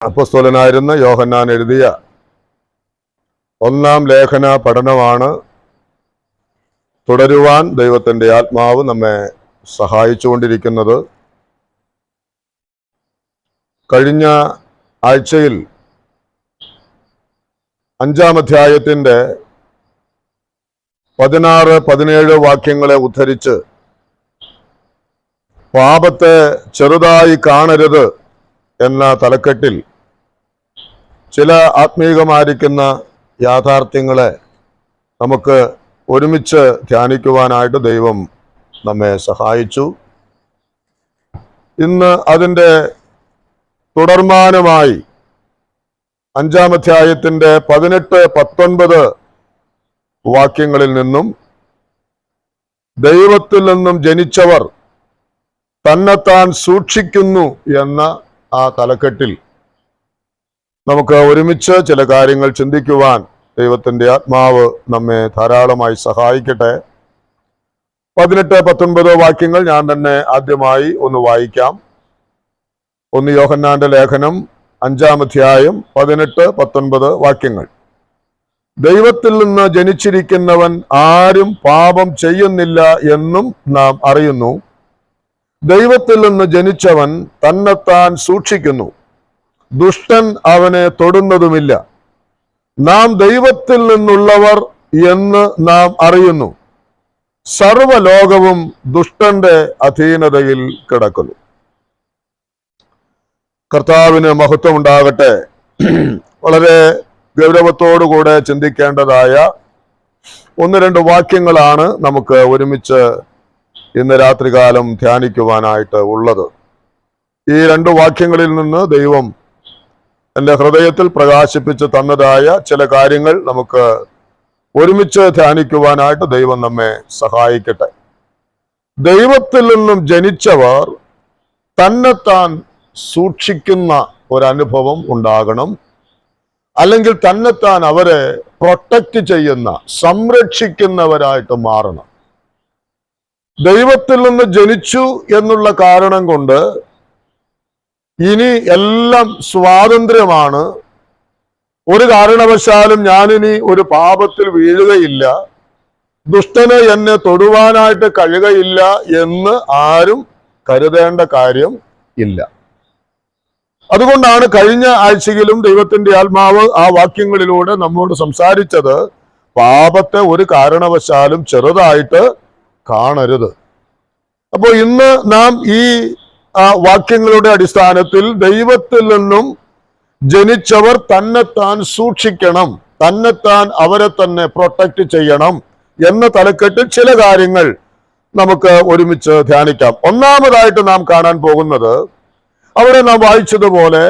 അപ്പോസ്തലനായിരുന്ന യോഹന്നാൻ എഴുതിയ ഒന്നാം ലേഖന പഠനമാണ് തുടരുവാൻ ദൈവത്തിൻ്റെ ആത്മാവ് നമ്മെ സഹായിച്ചുകൊണ്ടിരിക്കുന്നത്. കഴിഞ്ഞ ആഴ്ചയിൽ 5-ാം അധ്യായത്തിൻ്റെ 16-17 വാക്യങ്ങളെ ഉദ്ധരിച്ച് പാപത്തെ ചെറുതായി കാണരുത് എന്ന തലക്കെട്ടിൽ ചില ആത്മീകമായിരിക്കുന്ന യാഥാർത്ഥ്യങ്ങളെ നമുക്ക് ഒരുമിച്ച് ധ്യാനിക്കുവാനായിട്ട് ദൈവം നമ്മെ സഹായിച്ചു. ഇന്ന് അതിൻ്റെ തുടർമാനമായി 5-ാം അധ്യായത്തിൻ്റെ 18-19 വാക്യങ്ങളിൽ നിന്നും ദൈവത്തിൽ നിന്നും ജനിച്ചവർ തന്നെത്താൻ സൂക്ഷിക്കുന്നു എന്ന ആ തലക്കെട്ടിൽ നമുക്ക് ഒരുമിച്ച് ചില കാര്യങ്ങൾ ചിന്തിക്കുവാൻ ദൈവത്തിൻ്റെ ആത്മാവ് നമ്മെ ധാരാളമായി സഹായിക്കട്ടെ. 18-19 വാക്യങ്ങൾ ഞാൻ തന്നെ ആദ്യമായി ഒന്ന് വായിക്കാം. 1 യോഹന്നാന്റെ ലേഖനം 5-ാം അധ്യായം 18-19 വാക്യങ്ങൾ. ദൈവത്തിൽ നിന്ന് ജനിച്ചിരിക്കുന്നവൻ ആരും പാപം ചെയ്യുന്നില്ല എന്നും നാം അറിയുന്നു. ദൈവത്തിൽ നിന്ന് ജനിച്ചവൻ തന്നെത്താൻ സൂക്ഷിക്കുന്നു, ദുഷ്ടൻ അവനെ തൊടുന്നതുമില്ല. നാം ദൈവത്തിൽ നിന്നുള്ളവർ എന്ന് നാം അറിയുന്നു. സർവലോകവും ദുഷ്ടന്റെ അധീനതയിൽ കിടക്കുന്നു. കർത്താവിന് മഹത്വം ഉണ്ടാകട്ടെ. വളരെ ഗൗരവത്തോടുകൂടെ ചിന്തിക്കേണ്ടതായ 1-2 വാക്യങ്ങളാണ് നമുക്ക് ഒരുമിച്ച് ഇന്ന് രാത്രികാലം ധ്യാനിക്കുവാനായിട്ട് ഉള്ളത്. ഈ 2 വാക്യങ്ങളിൽ നിന്ന് ദൈവം എൻ്റെ ഹൃദയത്തിൽ പ്രകാശിപ്പിച്ച് തന്നതായ ചില കാര്യങ്ങൾ നമുക്ക് ഒരുമിച്ച് ധ്യാനിക്കുവാനായിട്ട് ദൈവം നമ്മെ സഹായിക്കട്ടെ. ദൈവത്തിൽ നിന്നും ജനിച്ചവർ തന്നെത്താൻ സൂക്ഷിക്കുന്ന ഒരനുഭവം ഉണ്ടാകണം, അല്ലെങ്കിൽ തന്നെത്താൻ അവരെ പ്രൊട്ടക്റ്റ് ചെയ്യുന്ന, സംരക്ഷിക്കുന്നവരായിട്ട് മാറണം. ദൈവത്തിൽ നിന്ന് ജനിച്ചു എന്നുള്ള കാരണം കൊണ്ട് ഇനി എല്ലാം സ്വാതന്ത്ര്യമാണ്. ഒരു കാരണവശാലും ഞാനിനി ഒരു പാപത്തിൽ വീഴുകയില്ല, ദുഷ്ടന് എന്നെ തൊടുവാനായിട്ട് കഴിയുകയില്ല എന്ന് ആരും കരുതേണ്ട കാര്യം ഇല്ല. അതുകൊണ്ടാണ് കഴിഞ്ഞ ആഴ്ചയിലും ദൈവത്തിന്റെ ആത്മാവ് ആ വാക്യങ്ങളിലൂടെ നമ്മോട് സംസാരിച്ചത്, പാപത്തെ ഒരു കാരണവശാലും ചെറുതായിട്ട് കാണരുത്. അപ്പോൾ ഇന്ന് നാം ഈ വാക്യങ്ങളുടെ അടിസ്ഥാനത്തിൽ ദൈവത്തിൽ നിന്നും ജനിച്ചവർ തന്നെത്താൻ സൂക്ഷിക്കണം, തന്നെത്താൻ അവരെ തന്നെ പ്രൊട്ടക്റ്റ് ചെയ്യണം എന്ന തലക്കെട്ടിൽ ചില കാര്യങ്ങൾ നമുക്ക് ഒരുമിച്ച് ധ്യാനിക്കാം. ഒന്നാമതായിട്ട് നാം കാണാൻ പോകുന്നത്, അവിടെ നാം വായിച്ചതുപോലെ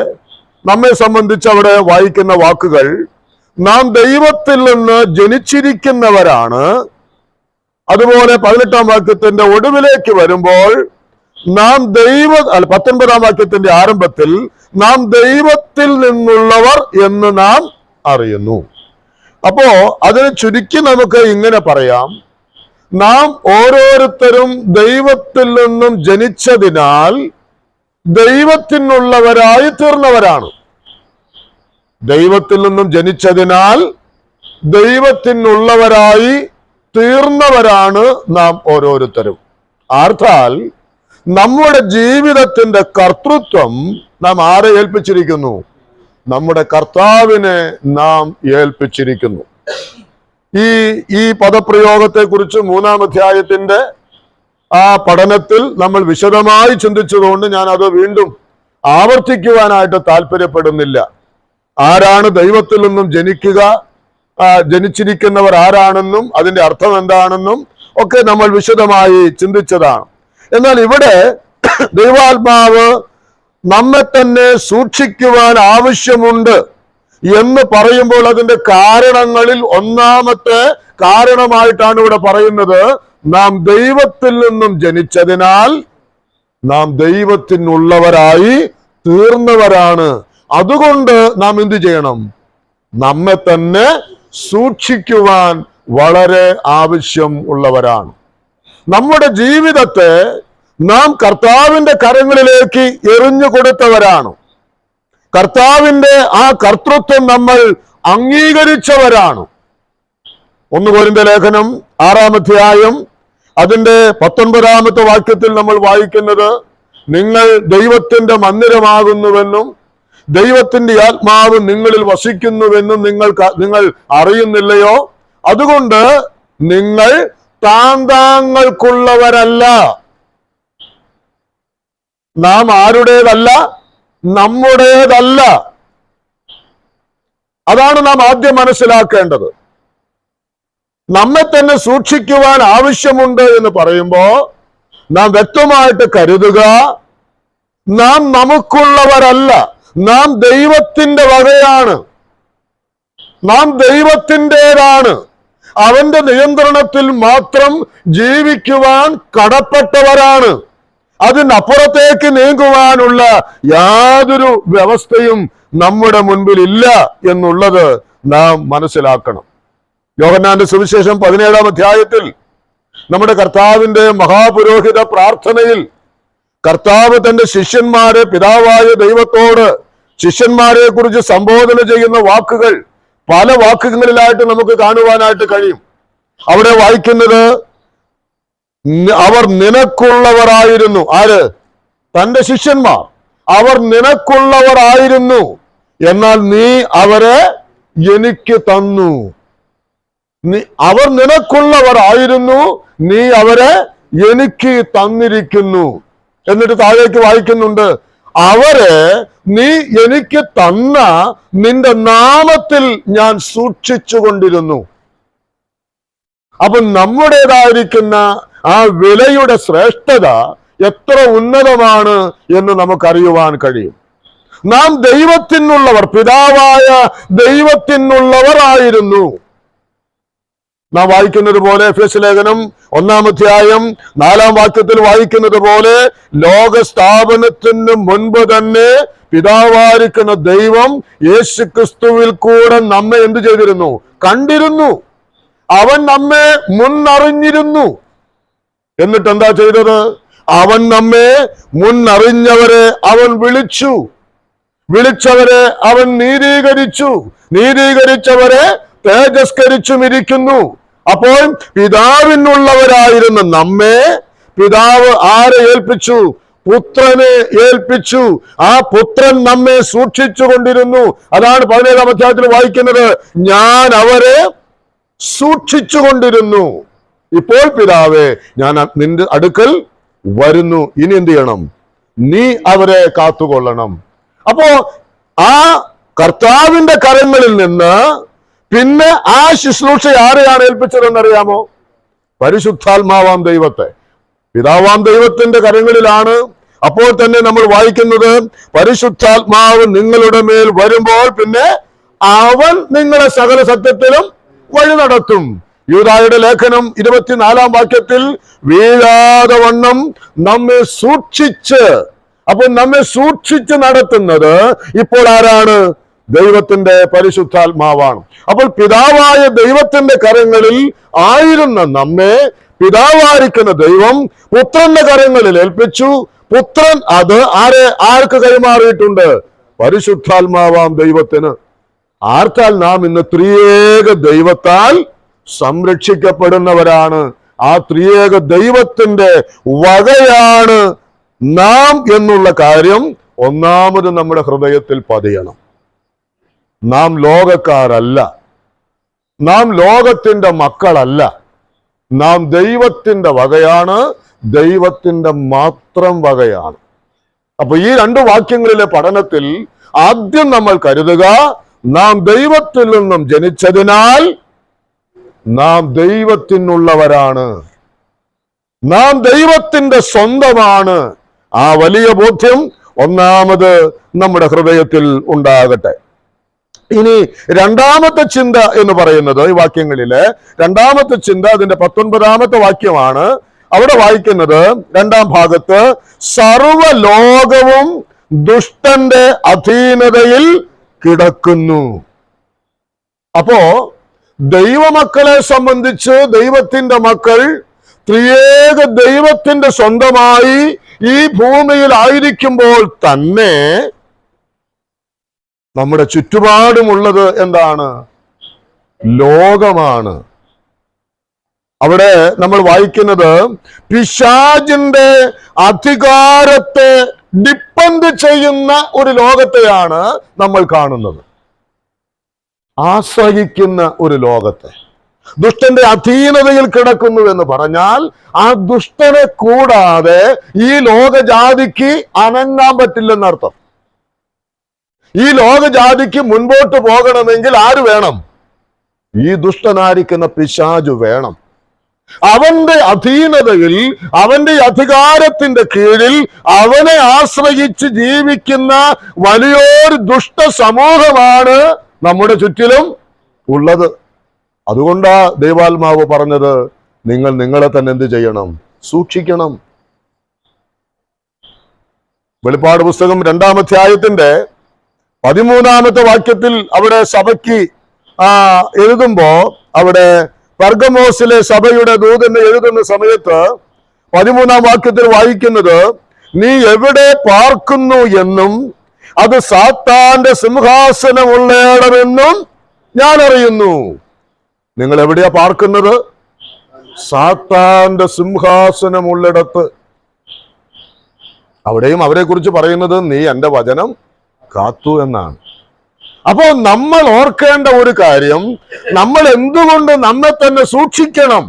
നമ്മെ സംബന്ധിച്ച് അവിടെ വായിക്കുന്ന വാക്കുകൾ, നാം ദൈവത്തിൽ നിന്ന് ജനിച്ചിരിക്കുന്നവരാണ്. അതുപോലെ 18-ാം വാക്യത്തിന്റെ ഒടുവിലേക്ക് വരുമ്പോൾ നാം 19-ാം വാക്യത്തിന്റെ ആരംഭത്തിൽ നാം ദൈവത്തിൽ നിന്നുള്ളവർ എന്ന് നാം അറിയുന്നു. അപ്പോ അതിനെ ചുരുക്കി നമുക്ക് ഇങ്ങനെ പറയാം, നാം ഓരോരുത്തരും ദൈവത്തിൽ നിന്നും ജനിച്ചതിനാൽ ദൈവത്തിനുള്ളവരായി തീർന്നവരാണ്. ദൈവത്തിൽ നിന്നും ജനിച്ചതിനാൽ ദൈവത്തിനുള്ളവരായി തീർന്നവരാണ് നാം ഓരോരുത്തരും. അർത്ഥാൽ നമ്മുടെ ജീവിതത്തിന്റെ കർത്തൃത്വം നാം ആരെ ഏൽപ്പിച്ചിരിക്കുന്നു? നമ്മുടെ കർത്താവിനെ നാം ഏൽപ്പിച്ചിരിക്കുന്നു. ഈ പദപ്രയോഗത്തെ കുറിച്ച് 3-ാം അധ്യായത്തിന്റെ ആ പഠനത്തിൽ നമ്മൾ വിശദമായി ചിന്തിച്ചതുകൊണ്ട് ഞാൻ അത് വീണ്ടും ആവർത്തിക്കുവാനായിട്ട് താല്പര്യപ്പെടുന്നില്ല. ആരാണ് ദൈവത്തിൽ നിന്നും ജനിച്ചിരിക്കുന്നവർ ആരാണെന്നും അതിന്റെ അർത്ഥം എന്താണെന്നും ഒക്കെ നമ്മൾ വിശദമായി ചിന്തിച്ചതാണ്. എന്നാൽ ഇവിടെ ദൈവാത്മാവ് നമ്മെ തന്നെ സൂക്ഷിക്കുവാൻ ആവശ്യമുണ്ട് എന്ന് പറയുമ്പോൾ അതിന്റെ കാരണങ്ങളിൽ ഒന്നാമത്തെ കാരണമായിട്ടാണ് ഇവിടെ പറയുന്നത്, നാം ദൈവത്തിൽ നിന്നും ജനിച്ചതിനാൽ നാം ദൈവത്തിനുള്ളവരായി തീർന്നവരാണ്. അതുകൊണ്ട് നാം എന്ത് ചെയ്യണം? നമ്മെ തന്നെ സൂക്ഷിക്കുവാൻ വളരെ ആവശ്യം ഉള്ളവരാണ്. നമ്മുടെ ജീവിതത്തെ നാം കർത്താവിന്റെ കരങ്ങളിലേക്ക് എറിഞ്ഞു കൊടുത്തവരാണ്. കർത്താവിന്റെ ആ കർത്തൃത്വം നമ്മൾ അംഗീകരിച്ചവരാണ്. 1 കൊരിന്ത്യർ ലേഖനം 6-ാം അധ്യായം അതിന്റെ 19-ാമത്തെ വാക്യത്തിൽ നമ്മൾ വായിക്കുന്നത്, നിങ്ങൾ ദൈവത്തിന്റെ മന്ദിരമാകുന്നുവെന്നും ദൈവത്തിന്റെ ആത്മാവ് നിങ്ങളിൽ വസിക്കുന്നുവെന്നും നിങ്ങൾ അറിയുന്നില്ലയോ? അതുകൊണ്ട് നിങ്ങൾ താന്താങ്ങൾക്കുള്ളവരല്ല. നാം ആരുടേതല്ല, നമ്മുടേതല്ല. അതാണ് നാം ആദ്യം മനസ്സിലാക്കേണ്ടത്. നമ്മെ തന്നെ സൂക്ഷിക്കുവാൻ ആവശ്യമുണ്ട് എന്ന് പറയുമ്പോ നാം വ്യക്തമായിട്ട് കരുതുക, നാം നമുക്കുള്ളവരല്ല, നാം ദൈവത്തിന്റെ വകയാണ്, നാം ദൈവത്തിൻ്റെതാണ്. അവന്റെ നിയന്ത്രണത്തിൽ മാത്രം ജീവിക്കുവാൻ കടപ്പെട്ടവരാണ്. അതിനപ്പുറത്തേക്ക് നീങ്ങുവാനുള്ള യാതൊരു വ്യവസ്ഥയും നമ്മുടെ മുൻപിൽ ഇല്ല എന്നുള്ളത് നാം മനസ്സിലാക്കണം. യോഹന്നാന്റെ സുവിശേഷം 17-ാം അധ്യായത്തിൽ നമ്മുടെ കർത്താവിന്റെ മഹാപുരോഹിത പ്രാർത്ഥനയിൽ കർത്താവ് തന്റെ ശിഷ്യന്മാരെ, പിതാവായ ദൈവത്തോട് ശിഷ്യന്മാരെ കുറിച്ച് സംബോധന ചെയ്യുന്ന വാക്കുകൾ പല വാക്കുകളിലായിട്ട് നമുക്ക് കാണുവാനായിട്ട് കഴിയും. അവിടെ വായിക്കുന്നത്, അവർ നിനക്കുള്ളവരായിരുന്നു. ആര്? തന്റെ ശിഷ്യന്മാർ. അവർ നിനക്കുള്ളവരായിരുന്നു, എന്നാൽ നീ അവരെ എനിക്ക് തന്നു. അവർ നിനക്കുള്ളവരായിരുന്നു, നീ അവരെ എനിക്ക് തന്നിരിക്കുന്നു. എന്നിട്ട് താഴേക്ക് വായിക്കുന്നുണ്ട്, അവരെ നീ എനിക്ക് തന്ന നിന്റെ നാമത്തിൽ ഞാൻ സൂക്ഷിച്ചു കൊണ്ടിരുന്നു. അപ്പൊ നമ്മുടേതായിരിക്കുന്ന ആ വിലയുടെ ശ്രേഷ്ഠത എത്ര ഉന്നതമാണ് എന്ന് നമുക്കറിയുവാൻ കഴിയും. നാം ദൈവത്തിനുള്ളവർ, പിതാവായ ദൈവത്തിനുള്ളവരായിരുന്നു. നാം വായിക്കുന്നത് പോലെ എഫേസ്യ ലേഖനം 1-ാം അധ്യായം 4-ാം വാക്യത്തിൽ വായിക്കുന്നത് പോലെ, ലോക സ്ഥാപനത്തിന് മുൻപ് തന്നെ പിതാവായിരിക്കുന്ന ദൈവം യേശുക്രിസ്തുവിൽ കൂടെ നമ്മെ എന്ത് ചെയ്തിരുന്നു? കണ്ടിരുന്നു. അവൻ നമ്മെ മുന്നറിഞ്ഞിരുന്നു. എന്നിട്ട് എന്താ ചെയ്തത്? അവൻ നമ്മെ മുന്നറിഞ്ഞവരെ അവൻ വിളിച്ചു, വിളിച്ചവരെ അവൻ നീതീകരിച്ചു, നീതീകരിച്ചവരെ തേജസ്കരിച്ചും ഇരിക്കുന്നു. അപ്പോൾ പിതാവിനുള്ളവരായിരുന്ന നമ്മെ പിതാവ് ആരെ ഏൽപ്പിച്ചു? പുത്രനെ ഏൽപ്പിച്ചു. ആ പുത്രൻ നമ്മെ സൂക്ഷിച്ചു കൊണ്ടിരുന്നു. അതാണ് 17-ാം അധ്യായത്തിൽ വായിക്കുന്നത്, ഞാൻ അവരെ സൂക്ഷിച്ചു കൊണ്ടിരുന്നു. ഇപ്പോൾ പിതാവേ, ഞാൻ നിന്റെ അടുക്കൽ വരുന്നു. ഇനി എന്ത് ചെയ്യണം? നീ അവരെ കാത്തുകൊള്ളണം. അപ്പോ ആ കർത്താവിന്റെ കരങ്ങളിൽ നിന്ന് പിന്നെ ആ ശുശ്രൂഷ ആരെയാണ് ഏൽപ്പിച്ചതെന്നറിയാമോ? പരിശുദ്ധാത്മാവാം ദൈവത്തെ. പിതാവാം ദൈവത്തിന്റെ കരങ്ങളിലാണ്. അപ്പോൾ തന്നെ നമ്മൾ വായിക്കുന്നത്, പരിശുദ്ധാത്മാവ് നിങ്ങളുടെ മേൽ വരുമ്പോൾ പിന്നെ അവൻ നിങ്ങളെ സകല സത്യത്തിലും വഴി നടത്തും. യൂദായുടെ ലേഖനം 24-ാം വാക്യത്തിൽ, വീഴാതെ വണ്ണം നമ്മെ സൂക്ഷിച്ച്. അപ്പൊ നമ്മെ സൂക്ഷിച്ച് നടത്തുന്നത് ഇപ്പോൾ ആരാണ്? ദൈവത്തിന്റെ പരിശുദ്ധാത്മാവാണ്. അപ്പോൾ പിതാവായ ദൈവത്തിന്റെ കരങ്ങളിൽ ആയിരുന്ന നമ്മെ പിതാവായിരിക്കുന്ന ദൈവം പുത്രന്റെ കരങ്ങളിൽ ഏൽപ്പിച്ചു. പുത്രൻ അത് ആർക്ക് കൈമാറിയിട്ടുണ്ട്? പരിശുദ്ധാത്മാവാം ദൈവത്തിന്. ആർക്കാൽ നാം ഇന്ന് ത്രിയേക ദൈവത്താൽ സംരക്ഷിക്കപ്പെടുന്നവരാണ്. ആ ത്രിയേക ദൈവത്തിന്റെ വകയാണ് നാം എന്നുള്ള കാര്യം ഒന്നാമത് നമ്മുടെ ഹൃദയത്തിൽ പതിയണം. നാം ലോകക്കാരല്ല, നാം ലോകത്തിന്റെ മക്കളല്ല, നാം ദൈവത്തിന്റെ വകയാണ്, ദൈവത്തിന്റെ മാത്രം വകയാണ്. അപ്പൊ ഈ 2 വാക്യങ്ങളിലെ പഠനത്തിൽ ആദ്യം നമ്മൾ കരുതുക, നാം ദൈവത്തിൽ നിന്നും ജനിച്ചതിനാൽ നാം ദൈവത്തിനുള്ളവരാണ്, നാം ദൈവത്തിന്റെ സ്വന്തമാണ്. ആ വലിയ ബോധ്യം ഒന്നാമത് നമ്മുടെ ഹൃദയത്തിൽ ഉണ്ടാകട്ടെ. ഇനി രണ്ടാമത്തെ ചിന്ത എന്ന് പറയുന്നത്, ഈ വാക്യങ്ങളിലെ രണ്ടാമത്തെ ചിന്ത അതിന്റെ 19-ാമത്തെ വാക്യമാണ്. അവിടെ വായിക്കുന്നത് 2-ാം ഭാഗത്ത്, സർവലോകവും ദുഷ്ടന്റെ അധീനതയിൽ കിടക്കുന്നു. അപ്പോ ദൈവമക്കളെ സംബന്ധിച്ച് ദൈവത്തിന്റെ മക്കൾ ത്രിയേക ദൈവത്തിന്റെ സ്വന്തമായി ഈ ഭൂമിയിൽ ആയിരിക്കുമ്പോൾ തന്നെ നമ്മുടെ ചുറ്റുപാടുമുള്ളത് എന്താണ്? ലോകമാണ്. അവിടെ നമ്മൾ വായിക്കുന്നത് പിശാചിന്റെ അധികാരത്തെ ഡിപ്പെൻഡ് ചെയ്യുന്ന ഒരു ലോകത്തെയാണ് നമ്മൾ കാണുന്നത്. ആശ്രയിക്കുന്ന ഒരു ലോകത്തെ, ദുഷ്ടന്റെ അധീനതയിൽ കിടക്കുന്നു എന്ന് പറഞ്ഞാൽ ആ ദുഷ്ടനെ കൂടാതെ ഈ ലോകജാതിക്ക് അനങ്ങാൻ പറ്റില്ലെന്നർത്ഥം. ഈ ലോകജാതിക്ക് മുൻപോട്ട് പോകണമെങ്കിൽ ആര് വേണം? ഈ ദുഷ്ടനായിരിക്കുന്ന പിശാചു വേണം. അവന്റെ അധീനതയിൽ, അവന്റെ അധികാരത്തിന്റെ കീഴിൽ അവനെ ആശ്രയിച്ച് ജീവിക്കുന്ന വലിയൊരു ദുഷ്ട സമൂഹമാണ് നമ്മുടെ ചുറ്റിലും ഉള്ളത്. അതുകൊണ്ടാ ദൈവാത്മാവ് പറഞ്ഞത്, നിങ്ങൾ നിങ്ങളെ തന്നെ എന്ത് ചെയ്യണം? സൂക്ഷിക്കണം. വെളിപ്പാട് പുസ്തകം 2-ാം അധ്യായത്തിന്റെ 13-ാമത്തെ വാക്യത്തിൽ അവിടെ സഭയ്ക്ക് എഴുതുമ്പോ, അവിടെ പെർഗമോസിലെ സഭയുടെ ദൂതന് എഴുതുന്ന സമയത്ത് 13-ാം വാക്യത്തിൽ വായിക്കുന്നത്, നീ എവിടെ പാർക്കുന്നു എന്നും അത് സാത്താന്റെ സിംഹാസനമുള്ളയിടമെന്നും ഞാൻ അറിയുന്നു. നിങ്ങൾ എവിടെയാ പാർക്കുന്നത്? സാത്താന്റെ സിംഹാസനമുള്ളിടത്ത്. അവിടെയും അവരെ കുറിച്ച് പറയുന്നത് നീ എൻ്റെ വചനം കാത്തു എന്നാണ്. അപ്പോ നമ്മൾ ഓർക്കേണ്ട ഒരു കാര്യം, നമ്മൾ എന്തുകൊണ്ട് നമ്മെ തന്നെ സൂക്ഷിക്കണം?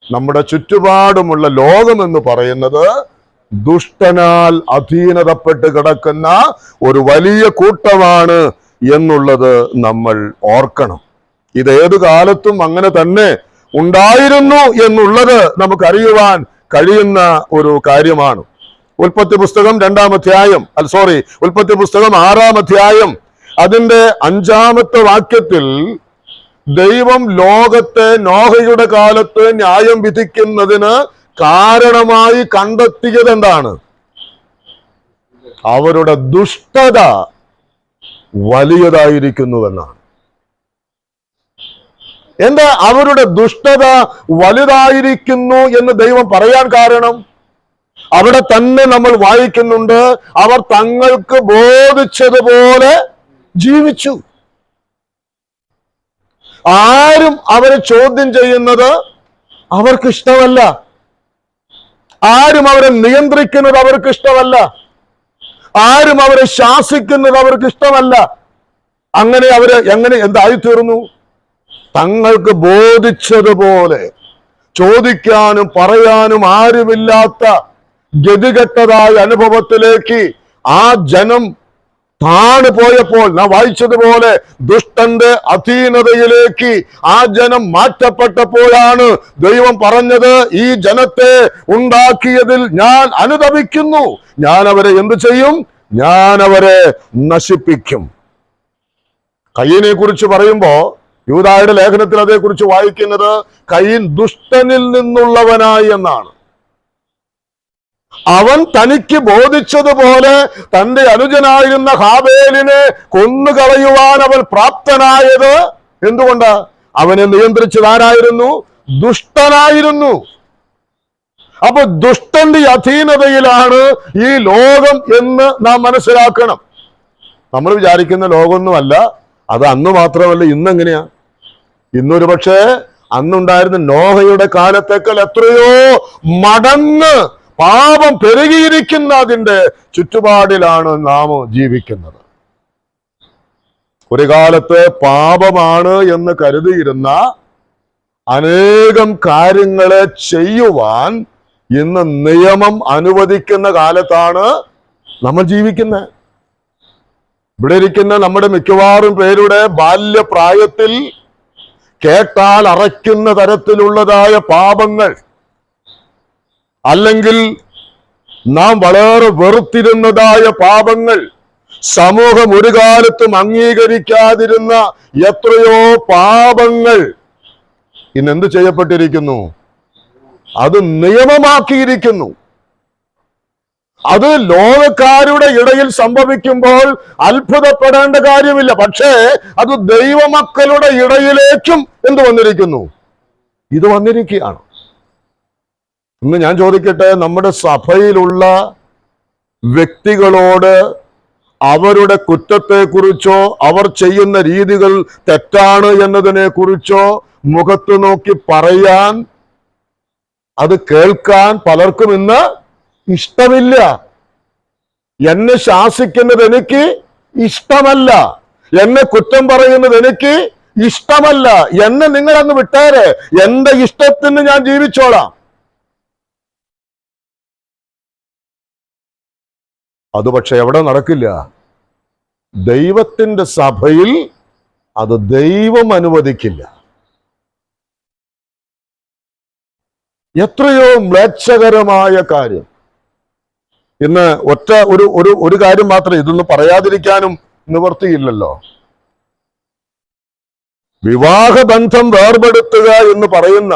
നമ്മുടെ ചുറ്റുപാടുമുള്ള ലോകം എന്ന് പറയുന്നത് ദുഷ്ടനാൽ അധീനതപ്പെട്ട് കിടക്കുന്ന ഒരു വലിയ കൂട്ടമാണ് എന്നുള്ളത് നമ്മൾ ഓർക്കണം. ഇത് ഏതു കാലത്തും അങ്ങനെ തന്നെ ഉണ്ടായിരുന്നു എന്നുള്ളത് നമുക്കറിയുവാൻ കഴിയുന്ന ഒരു കാര്യമാണ്. ഉൽപ്പത്തി പുസ്തകം 2-ാം അധ്യായം, ഉൽപ്പത്തി പുസ്തകം 6-ാം അധ്യായം അതിന്റെ 5-ാമത്തെ വാക്യത്തിൽ ദൈവം ലോകത്തെ നോഹയുടെ കാലത്ത് ന്യായം വിധിക്കുന്നതിന് കാരണമായി കണ്ടെത്തിയത് എന്താണ്? അവരുടെ ദുഷ്ടത വലിയതായിരിക്കുന്നുവെന്നാണ്. എന്താ അവരുടെ ദുഷ്ടത വലുതായിരിക്കുന്നു എന്ന് ദൈവം പറയാൻ കാരണം? അവിടെ തന്നെ നമ്മൾ വായിക്കുന്നുണ്ട്, അവർ തങ്ങൾക്ക് ബോധിച്ചതുപോലെ ജീവിച്ചു. ആരും അവരെ ചോദ്യം ചെയ്യുന്നത് അവർക്ക് ഇഷ്ടമല്ല. ആരും അവരെ നിയന്ത്രിക്കുന്നത് അവർക്ക് ഇഷ്ടമല്ല. ആരും അവരെ ശാസിക്കുന്നത് അവർക്ക് ഇഷ്ടമല്ല. അങ്ങനെ അവര് എന്തായിത്തീർന്നു? തങ്ങൾക്ക് ബോധിച്ചതുപോലെ ചോദിക്കാനും പറയാനും ആരുമില്ലാത്ത ഗതികെട്ടതായ അനുഭവത്തിലേക്ക് ആ ജനം താണു പോയപ്പോൾ, നാം വായിച്ചതുപോലെ ദുഷ്ടന്റെ അധീനതയിലേക്ക് ആ ജനം മാറ്റപ്പെട്ടപ്പോഴാണ് ദൈവം പറഞ്ഞത്, ഈ ജനത്തെ ഉണ്ടാക്കിയതിൽ ഞാൻ അനുതപിക്കുന്നു. ഞാൻ അവരെ എന്ത് ചെയ്യും? ഞാൻ അവരെ നശിപ്പിക്കും. കയീനെ കുറിച്ച് പറയുമ്പോ യൂദായുടെ ലേഖനത്തിൽ അതേക്കുറിച്ച് വായിക്കുന്നത് കയീൻ ദുഷ്ടനിൽ നിന്നുള്ളവനായി എന്നാണ്. അവൻ തനിക്ക് ബോധിച്ചതുപോലെ തന്റെ അനുജനായിരുന്ന ഹാബേലിനെ കൊന്നുകളയുവാൻ അവൻ പ്രാപ്തനായത് എന്തുകൊണ്ട്? അവനെ നിയന്ത്രിച്ചത് ആരായിരുന്നു? ദുഷ്ടനായിരുന്നു. അപ്പൊ ദുഷ്ടന്റെ അധീനതയിലാണ് ഈ ലോകം എന്ന് നാം മനസ്സിലാക്കണം. നമ്മൾ വിചാരിക്കുന്ന ലോകമൊന്നുമല്ല അത്. അന്ന് മാത്രമല്ല, ഇന്നെങ്ങനെയാ? ഇന്നൊരു പക്ഷേ അന്നുണ്ടായിരുന്ന നോഹയുടെ കാലത്തേക്കാൾ എത്രയോ മടങ്ങ് പാപം പെരുകിയിരിക്കുന്ന അതിന്റെ ചുറ്റുപാടിലാണ് നാം ജീവിക്കുന്നത്. ഒരു കാലത്ത് പാപമാണ് എന്ന് കരുതിയിരുന്ന അനേകം കാര്യങ്ങളെ ചെയ്യുവാൻ ഇന്ന് നിയമം അനുവദിക്കുന്ന കാലത്താണ് നമ്മൾ ജീവിക്കുന്നത്. ഇവിടെ ഇരിക്കുന്ന നമ്മുടെ മിക്കവാറും പേരുടെ ബാല്യപ്രായത്തിൽ കേട്ടാൽ അറയ്ക്കുന്ന തരത്തിലുള്ളതായ പാപങ്ങൾ, അല്ലെങ്കിൽ നാം വളരെ വെറുത്തിരുന്നതായ പാപങ്ങൾ, സമൂഹം ഒരു കാലത്തും അംഗീകരിക്കാതിരുന്ന എത്രയോ പാപങ്ങൾ ഇന്നെന്ത് ചെയ്യപ്പെട്ടിരിക്കുന്നു? അത് നിയമമാക്കിയിരിക്കുന്നു. അത് ലോകക്കാരുടെ ഇടയിൽ സംഭവിക്കുമ്പോൾ അത്ഭുതപ്പെടേണ്ട കാര്യമില്ല. പക്ഷേ അത് ദൈവമക്കളുടെ ഇടയിലേക്കും എന്ത് വന്നിരിക്കുന്നു? ഇത് വന്നിരിക്കുകയാണ്. ഇന്ന് ഞാൻ ചോദിക്കട്ടെ, നമ്മുടെ സഭയിലുള്ള വ്യക്തികളോട് അവരുടെ കുറ്റത്തെക്കുറിച്ചോ അവർ ചെയ്യുന്ന രീതികൾ തെറ്റാണ് എന്നതിനെ കുറിച്ചോ മുഖത്ത് നോക്കി പറയാൻ, അത് കേൾക്കാൻ പലർക്കും ഇന്ന് ഇഷ്ടമില്ല. എന്നെ ശാസിക്കുന്നത് എനിക്ക് ഇഷ്ടമല്ല, എന്നെ കുറ്റം പറയുന്നത് എനിക്ക് ഇഷ്ടമല്ല, എന്നെ നിങ്ങൾ അങ്ങ് വിട്ടേരെ, എന്റെ ഇഷ്ടത്തിന് ഞാൻ ജീവിച്ചോളാം. അത് പക്ഷെ എവിടെ നടക്കില്ല? ദൈവത്തിന്റെ സഭയിൽ അത് ദൈവം അനുവദിക്കില്ല. എത്രയോ മ്ലേച്ഛകരമായ കാര്യം. ഇന്ന് ഒറ്റ ഒരു കാര്യം മാത്രമേ, ഇതൊന്നും പറയാതിരിക്കാനും നിവർത്തിയില്ലല്ലോ. വിവാഹബന്ധം വേർപെടുത്തുക എന്ന് പറയുന്ന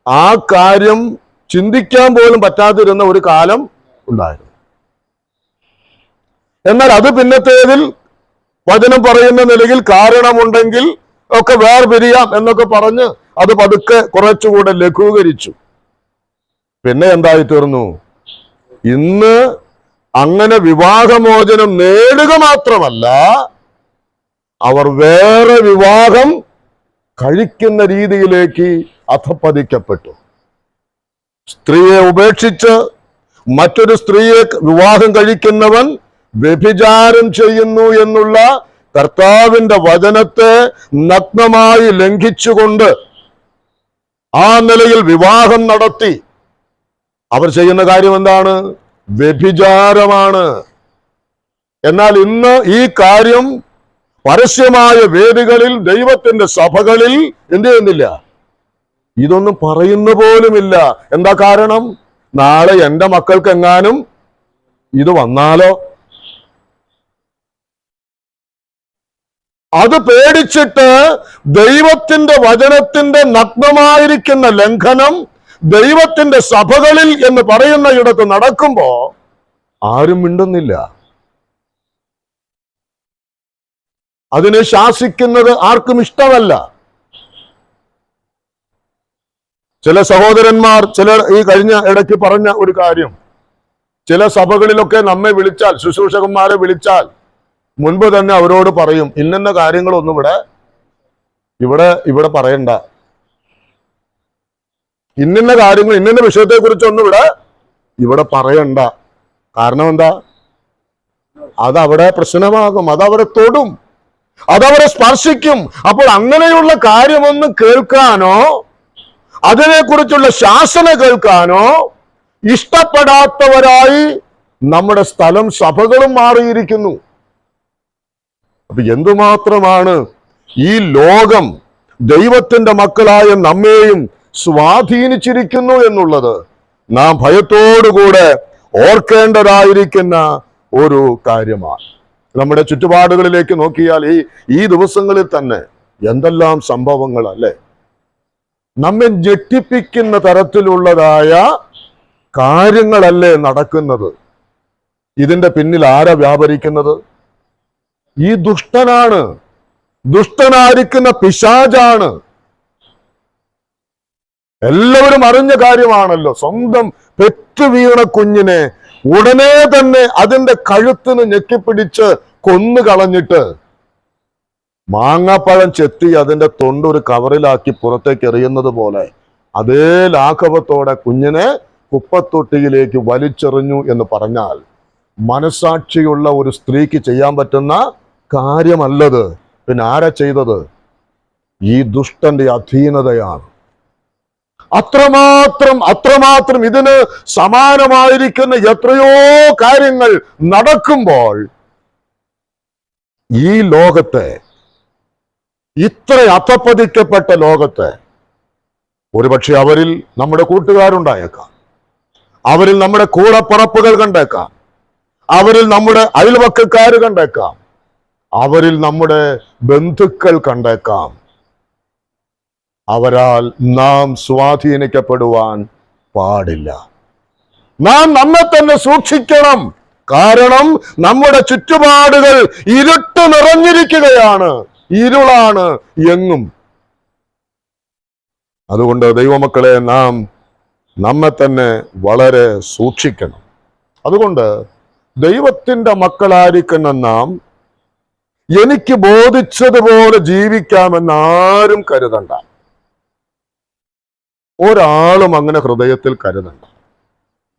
ആ കാര്യം ചിന്തിക്കാൻ പോലും പറ്റാതിരുന്ന ഒരു കാലം ഉണ്ടായിരുന്നു. എന്നാൽ അത് പിന്നത്തേതിൽ വചനം പറയുന്ന നിലയിൽ കാരണമുണ്ടെങ്കിൽ ഒക്കെ വേർപിരിയാം എന്നൊക്കെ പറഞ്ഞ് അത് പതുക്കെ കുറച്ചുകൂടെ ലഘൂകരിച്ചു. പിന്നെ എന്തായി തീർന്നു? ഇന്ന് അങ്ങനെ വിവാഹമോചനം നേടുക മാത്രമല്ല, അവർ വേറെ വിവാഹം കഴിക്കുന്ന രീതിയിലേക്ക് അധപ്പതിക്കപ്പെട്ടു. സ്ത്രീയെ ഉപേക്ഷിച്ച് മറ്റൊരു സ്ത്രീയെ വിവാഹം കഴിക്കുന്നവൻ വ്യഭിചാരം ചെയ്യുന്നു എന്നുള്ള കർത്താവിന്റെ വചനത്തെ നഗ്നമായി ലംഘിച്ചുകൊണ്ട് ആ നിലയിൽ വിവാഹം നടത്തി. അവർ ചെയ്യുന്ന കാര്യം എന്താണ്? വ്യഭിചാരമാണ്. എന്നാൽ ഇന്ന് ഈ കാര്യം പരസ്യമായ വേദികളിൽ, ദൈവത്തിന്റെ സഭകളിൽ എന്ത് ചെയ്യുന്നില്ല? ഇതൊന്നും പറയുന്ന പോലുമില്ല. എന്താ കാരണം? നാളെ എൻ്റെ മക്കൾക്ക് എങ്ങാനും ഇത് വന്നാലോ? അത് പേടിച്ചിട്ട് ദൈവത്തിന്റെ വചനത്തിന്റെ നഗ്നമായിരിക്കുന്ന ലംഘനം ദൈവത്തിന്റെ സഭകളിൽ എന്ന് പറയുന്ന ഇടത്ത് നടക്കുമ്പോ ആരും മിണ്ടുന്നില്ല. അതിനെ ശാസിക്കുന്നത് ആർക്കും ഇഷ്ടമല്ല. ചില സഹോദരന്മാർ, ചിലർ ഈ കഴിഞ്ഞ ഇടയ്ക്ക് പറഞ്ഞ ഒരു കാര്യം, ചില സഭകളിലൊക്കെ നമ്മെ വിളിച്ചാൽ, ശുശ്രൂഷകന്മാരെ വിളിച്ചാൽ മുൻപ് തന്നെ അവരോട് പറയും, ഇന്ന കാര്യങ്ങളൊന്നും ഇവിടെ പറയണ്ട, ഇന്ന കാര്യങ്ങൾ, ഇന്ന വിഷയത്തെ കുറിച്ചൊന്നും ഇവിടെ പറയണ്ട. കാരണം എന്താ? അതവിടെ പ്രശ്നമാകും, അതവിടെ തൊടും, അതവരെ സ്പർശിക്കും. അപ്പോൾ അങ്ങനെയുള്ള കാര്യമൊന്നും കേൾക്കാനോ അതിനെക്കുറിച്ചുള്ള ശാസന കേൾക്കാനോ ഇഷ്ടപ്പെടാത്തവരായി നമ്മുടെ സ്ഥലം, സഭകളും മാറിയിരിക്കുന്നു. അപ്പൊ എന്തുമാത്രമാണ് ഈ ലോകം ദൈവത്തിന്റെ മക്കളായ നമ്മെയും സ്വാധീനിച്ചിരിക്കുന്നു എന്നുള്ളത് നാം ഭയത്തോടുകൂടെ ഓർക്കേണ്ടതായിരിക്കുന്ന ഒരു കാര്യമാണ്. നമ്മുടെ ചുറ്റുപാടുകളിലേക്ക് നോക്കിയാൽ ഈ ദിവസങ്ങളിൽ തന്നെ എന്തെല്ലാം സംഭവങ്ങൾ അല്ലേ, നമ്മെ ഞെട്ടിപ്പിക്കുന്ന തരത്തിലുള്ളതായ കാര്യങ്ങളല്ലേ നടക്കുന്നത്. ഇതിന്റെ പിന്നിൽ ആരാ വ്യാപരിക്കുന്നത്? ഈ ദുഷ്ടനാണ്, ദുഷ്ടനായിരിക്കുന്ന പിശാചാണ്. എല്ലാവരും അറിഞ്ഞ കാര്യമാണല്ലോ. സ്വന്തം പെറ്റു വീണ കുഞ്ഞിനെ ഉടനെ തന്നെ അതിന്റെ കഴുത്തിന് ഞെക്കിപ്പിടിച്ച് കൊന്നു കളഞ്ഞിട്ട് മാങ്ങാപ്പഴം ചെത്തി അതിന്റെ തൊണ്ടൊരു കവറിലാക്കി പുറത്തേക്ക് എറിയുന്നത് പോലെ അതേ ലാഘവത്തോടെ കുഞ്ഞിനെ കുപ്പത്തൊട്ടിയിലേക്ക് വലിച്ചെറിഞ്ഞു എന്ന് പറഞ്ഞാൽ മനസാക്ഷിയുള്ള ഒരു സ്ത്രീക്ക് ചെയ്യാൻ പറ്റുന്ന കാര്യമല്ലത്. പിന്നെ ആരാ ചെയ്തത്? ഈ ദുഷ്ടന്റെ അധീനതയാണ്. അത്രമാത്രം ഇതിന് സമാനമായിരിക്കുന്ന എത്രയോ കാര്യങ്ങൾ നടക്കുമ്പോൾ ഈ ലോകത്തെ, ഇത്ര അധപ്പതിക്കപ്പെട്ട ലോകത്തെ, ഒരുപക്ഷെ അവരിൽ നമ്മുടെ കൂട്ടുകാരുണ്ടായേക്കാം, അവരിൽ നമ്മുടെ കൂടപ്പറപ്പുകൾ കണ്ടേക്കാം, അവരിൽ നമ്മുടെ അയൽവക്കക്കാർ കണ്ടേക്കാം, അവരിൽ നമ്മുടെ ബന്ധുക്കൾ കണ്ടേക്കാം. അവരാൽ നാം സ്വാധീനിക്കപ്പെടുവാൻ പാടില്ല. നാം നമ്മെ തന്നെ സൂക്ഷിക്കണം. കാരണം നമ്മുടെ ചുറ്റുപാടുകൾ ഇരുട്ട് നിറഞ്ഞിരിക്കുകയാണ്, ഇരുളാണ് എങ്ങും. അതുകൊണ്ട് ദൈവമക്കളെ, നാം നമ്മെ തന്നെ വളരെ സൂക്ഷിക്കണം. അതുകൊണ്ട് ദൈവത്തിന്റെ മക്കളായിരിക്കുന്ന നാം എനിക്ക് ബോധിച്ചതുപോലെ ജീവിക്കാമെന്ന് ആരും കരുതണ്ട. ഒരാളും അങ്ങനെ ഹൃദയത്തിൽ കരുതണ്ട.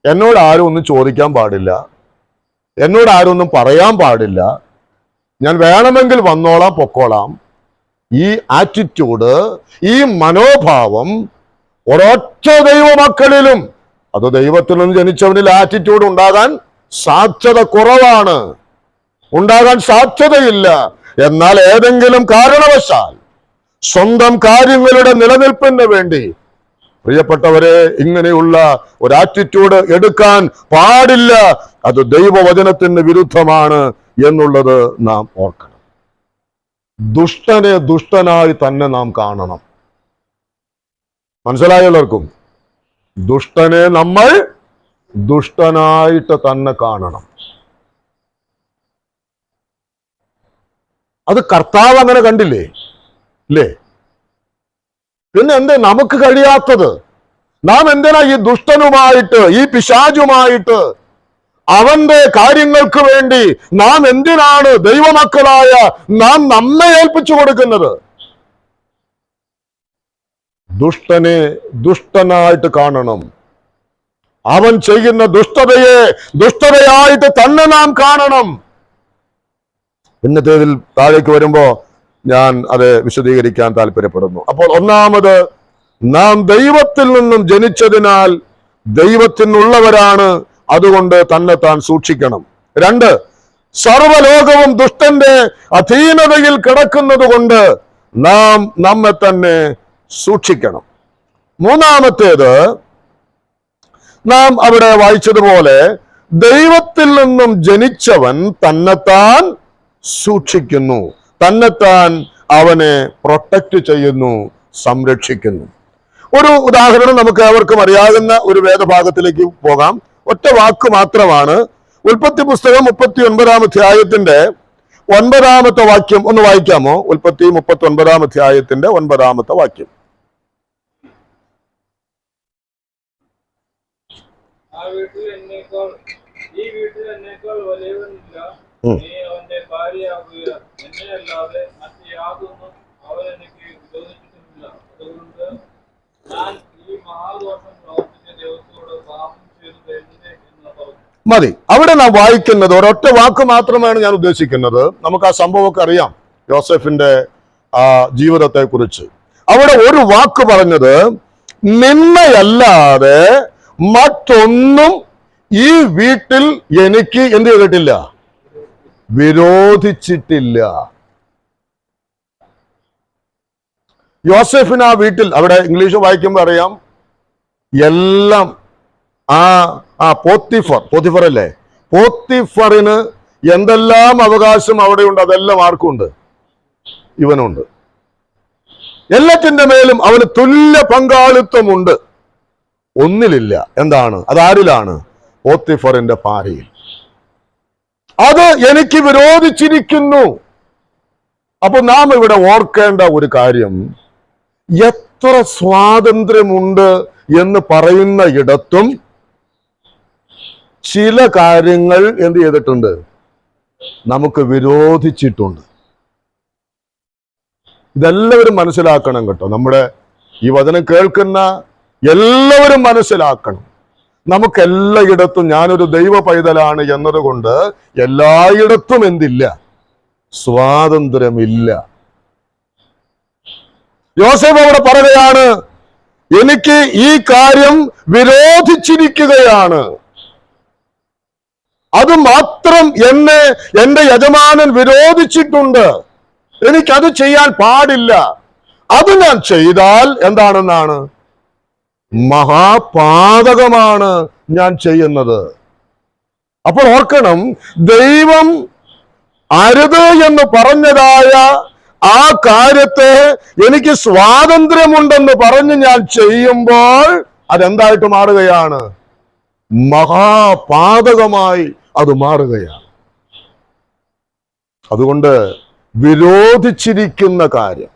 എന്നോട് ആരും ഒന്നും ചോദിക്കാൻ പാടില്ല, എന്നോട് ആരും ഒന്നും പറയാൻ പാടില്ല, ഞാൻ വേണമെങ്കിൽ വന്നോളാം പൊക്കോളാം. ഈ ആറ്റിറ്റ്യൂഡ്, ഈ മനോഭാവം ഒരൊറ്റ ദൈവമക്കളിലും, അത് ദൈവത്തിൽ നിന്ന് ജനിച്ചവനിൽ ആറ്റിറ്റ്യൂഡ് ഉണ്ടാകാൻ സാധ്യത കുറവാണ്, ഉണ്ടാകാൻ സാധ്യതയില്ല. എന്നാൽ ഏതെങ്കിലും കാരണവശാൽ സ്വന്തം കാര്യങ്ങളുടെ നിലനിൽപ്പിന് വേണ്ടി പ്രിയപ്പെട്ടവരെ ഇങ്ങനെയുള്ള ഒരു ആറ്റിറ്റ്യൂഡ് എടുക്കാൻ പാടില്ല. അത് ദൈവവചനത്തിന് വിരുദ്ധമാണ് എന്നുള്ളത് നാം ഓർക്കണം. ദുഷ്ടനെ ദുഷ്ടനായി തന്നെ നാം കാണണം. മനസ്സിലായവർക്കും ദുഷ്ടനെ നമ്മൾ ദുഷ്ടനായിട്ട് തന്നെ കാണണം. അത് കർത്താവ് അങ്ങനെ കണ്ടില്ലേ? ഇല്ലേ? പിന്നെ എന്തേ നമുക്ക് കഴിയാത്തത്? നാം എന്തിനാ ഈ ദുഷ്ടനുമായിട്ട്, ഈ പിശാചുമായിട്ട്, അവന്റെ കാര്യങ്ങൾക്ക് വേണ്ടി നാം എന്തിനാണ് ദൈവമക്കളായ നാം നമ്മെ ഏൽപ്പിച്ചു കൊടുക്കുന്നത്? ദുഷ്ടനെ ദുഷ്ടനായിട്ട് കാണണം. അവൻ ചെയ്യുന്ന ദുഷ്ടതയെ ദുഷ്ടതയായിട്ട് തന്നെ നാം കാണണം. ഇന്നത്തേതിൽ താഴേക്ക് വരുമ്പോ ഞാൻ അത് വിശദീകരിക്കാൻ താല്പര്യപ്പെടുന്നു. അപ്പോൾ ഒന്നാമത്, നാം ദൈവത്തിൽ നിന്നും ജനിച്ചതിനാൽ ദൈവത്തിനുള്ളവരാണ്, അതുകൊണ്ട് തന്നെ താൻ സൂക്ഷിക്കണം. 2, സർവലോകവും ദുഷ്ടന്റെ അധീനതയിൽ കിടക്കുന്നത് കൊണ്ട് നാം നമ്മെ തന്നെ സൂക്ഷിക്കണം. മൂന്നാമത്തേത്, നാം അവിടെ വായിച്ചതുപോലെ ദൈവത്തിൽ നിന്നും ജനിച്ചവൻ തന്നെത്താൻ സൂക്ഷിക്കുന്നു, തന്നെത്താൻ അവനെ പ്രൊട്ടക്ട് ചെയ്യുന്നു, സംരക്ഷിക്കുന്നു. ഒരു ഉദാഹരണം നമുക്ക് ഏവർക്കും അറിയാവുന്ന ഒരു വേദഭാഗത്തിലേക്ക് പോകാം. ഒറ്റ വാക്ക് മാത്രമാണ്. ഉൽപ്പത്തി പുസ്തകം 39-ാം അധ്യായത്തിന്റെ 9-ാമത്തെ വാക്യം ഒന്ന് വായിക്കാമോ? ഉൽപ്പത്തി 39-ാം അധ്യായത്തിന്റെ 9-ാമത്തെ വാക്യം. മതി. അവിടെ നാം വായിക്കുന്നത് ഒരൊറ്റ വാക്ക് മാത്രമാണ് ഞാൻ ഉദ്ദേശിക്കുന്നത്. നമുക്ക് ആ സംഭവമൊക്കെ അറിയാം, യോസെഫിന്റെ ആ ജീവിതത്തെ കുറിച്ച്. അവിടെ ഒരു വാക്ക് പറഞ്ഞത്, നിന്നയല്ലാതെ മറ്റൊന്നും ഈ വീട്ടിൽ എനിക്ക് എന്ത് ചെയ്തിട്ടില്ല, വിരോധിച്ചിട്ടില്ല. യോസെഫിന് ആ വീട്ടിൽ, അവിടെ ഇംഗ്ലീഷ് വായിക്കുമ്പോൾ അറിയാം, എല്ലാം പോത്തിഫർ അല്ലേ, പോത്തിഫറിന് എന്തെല്ലാം അവകാശം അവിടെയുണ്ട് അതെല്ലാം ആർക്കുണ്ട്? ഇവനുണ്ട്. എല്ലാറ്റിന്റെ മേലും അവന് തുല്യ പങ്കാളിത്തമുണ്ട്. ഒന്നിലില്ല. എന്താണ്? അതാരിലാണ്? പോത്തിഫറിന്റെ ഭാര്യയിൽ. അത് എനിക്ക് വിരോധിച്ചിരിക്കുന്നു. അപ്പൊ നാം ഇവിടെ ഓർക്കേണ്ട ഒരു കാര്യം, എത്ര സ്വാതന്ത്ര്യമുണ്ട് എന്ന് പറയുന്ന ഇടത്തും ചില കാര്യങ്ങൾ എന്ത് ചെയ്തിട്ടുണ്ട്? നമുക്ക് വിരോധിച്ചിട്ടുണ്ട്. ഇതെല്ലാവരും മനസ്സിലാക്കണം കേട്ടോ. നമ്മുടെ ഈ വചനം കേൾക്കുന്ന എല്ലാവരും മനസ്സിലാക്കണം. നമുക്ക് എല്ലായിടത്തും ഞാനൊരു ദൈവ പൈതലാണ് എന്നതുകൊണ്ട് എല്ലായിടത്തും എന്തില്ല? സ്വാതന്ത്ര്യമില്ല. യോസേഫ് അവിടെ പറയുകയാണ്, എനിക്ക് ഈ കാര്യം വിരോധിച്ചിരിക്കുകയാണ്. അത് മാത്രം എന്നെ എന്റെ യജമാനൻ വിരോധിച്ചിട്ടുണ്ട്. എനിക്കത് ചെയ്യാൻ പാടില്ല. അത് ഞാൻ ചെയ്താൽ എന്താണെന്നാണ്? മഹാപാതകമാണ് ഞാൻ ചെയ്യുന്നത്. അപ്പോൾ ഓർക്കണം, ദൈവം അരുത് എന്ന് പറഞ്ഞതായ ആ കാര്യത്തെ എനിക്ക് സ്വാതന്ത്ര്യമുണ്ടെന്ന് പറഞ്ഞ് ഞാൻ ചെയ്യുമ്പോൾ അതെന്തായിട്ട് മാറുകയാണ്? മഹാപാതകമായി അത് മാറുകയാണ്. അതുകൊണ്ട് വിരോധിച്ചിരിക്കുന്ന കാര്യം,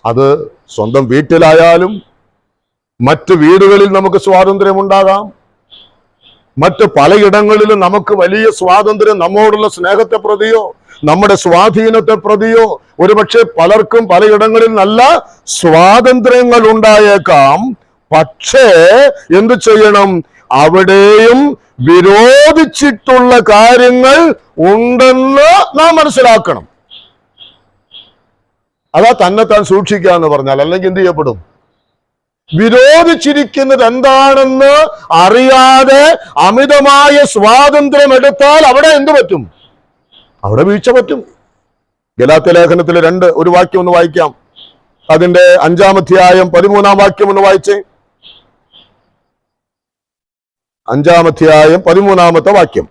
അത് സ്വന്തം വീട്ടിലായാലും മറ്റ് വീടുകളിൽ നമുക്ക് സ്വാതന്ത്ര്യമുണ്ടാകാം, മറ്റ് പലയിടങ്ങളിലും നമുക്ക് വലിയ സ്വാതന്ത്ര്യം, നമ്മോടുള്ള സ്നേഹത്തെ പ്രതിയോ നമ്മുടെ സ്വാധീനത്തെ പ്രതിയോ ഒരുപക്ഷെ പലർക്കും പലയിടങ്ങളിൽ നല്ല സ്വാതന്ത്ര്യങ്ങൾ ഉണ്ടായേക്കാം. പക്ഷേ എന്തു ചെയ്യണം? അവിടെയും വിരോധിച്ചിട്ടുള്ള കാര്യങ്ങൾ ഉണ്ടെന്ന് നാം മനസ്സിലാക്കണം. അതാ തന്നെത്താൻ സൂക്ഷിക്കുക എന്ന് പറഞ്ഞാൽ. അല്ലെങ്കിൽ എന്ത് ചെയ്യപ്പെടും? വിരോധിച്ചിരിക്കുന്നത് എന്താണെന്ന് അറിയാതെ അമിതമായ സ്വാതന്ത്ര്യം എടുത്താൽ അവിടെ എന്ത് പറ്റും? അവിടെ വീഴ്ച പറ്റും. ഗലാത്യ ലേഖനത്തിലെ ഒരു വാക്യം ഒന്ന് വായിക്കാം. അതിന്റെ 5-ാം അധ്യായം 13-ാം വാക്യം ഒന്ന് വായിച്ചേ. 5-ാം അധ്യായം 13-ാമത്തെ വാക്യം.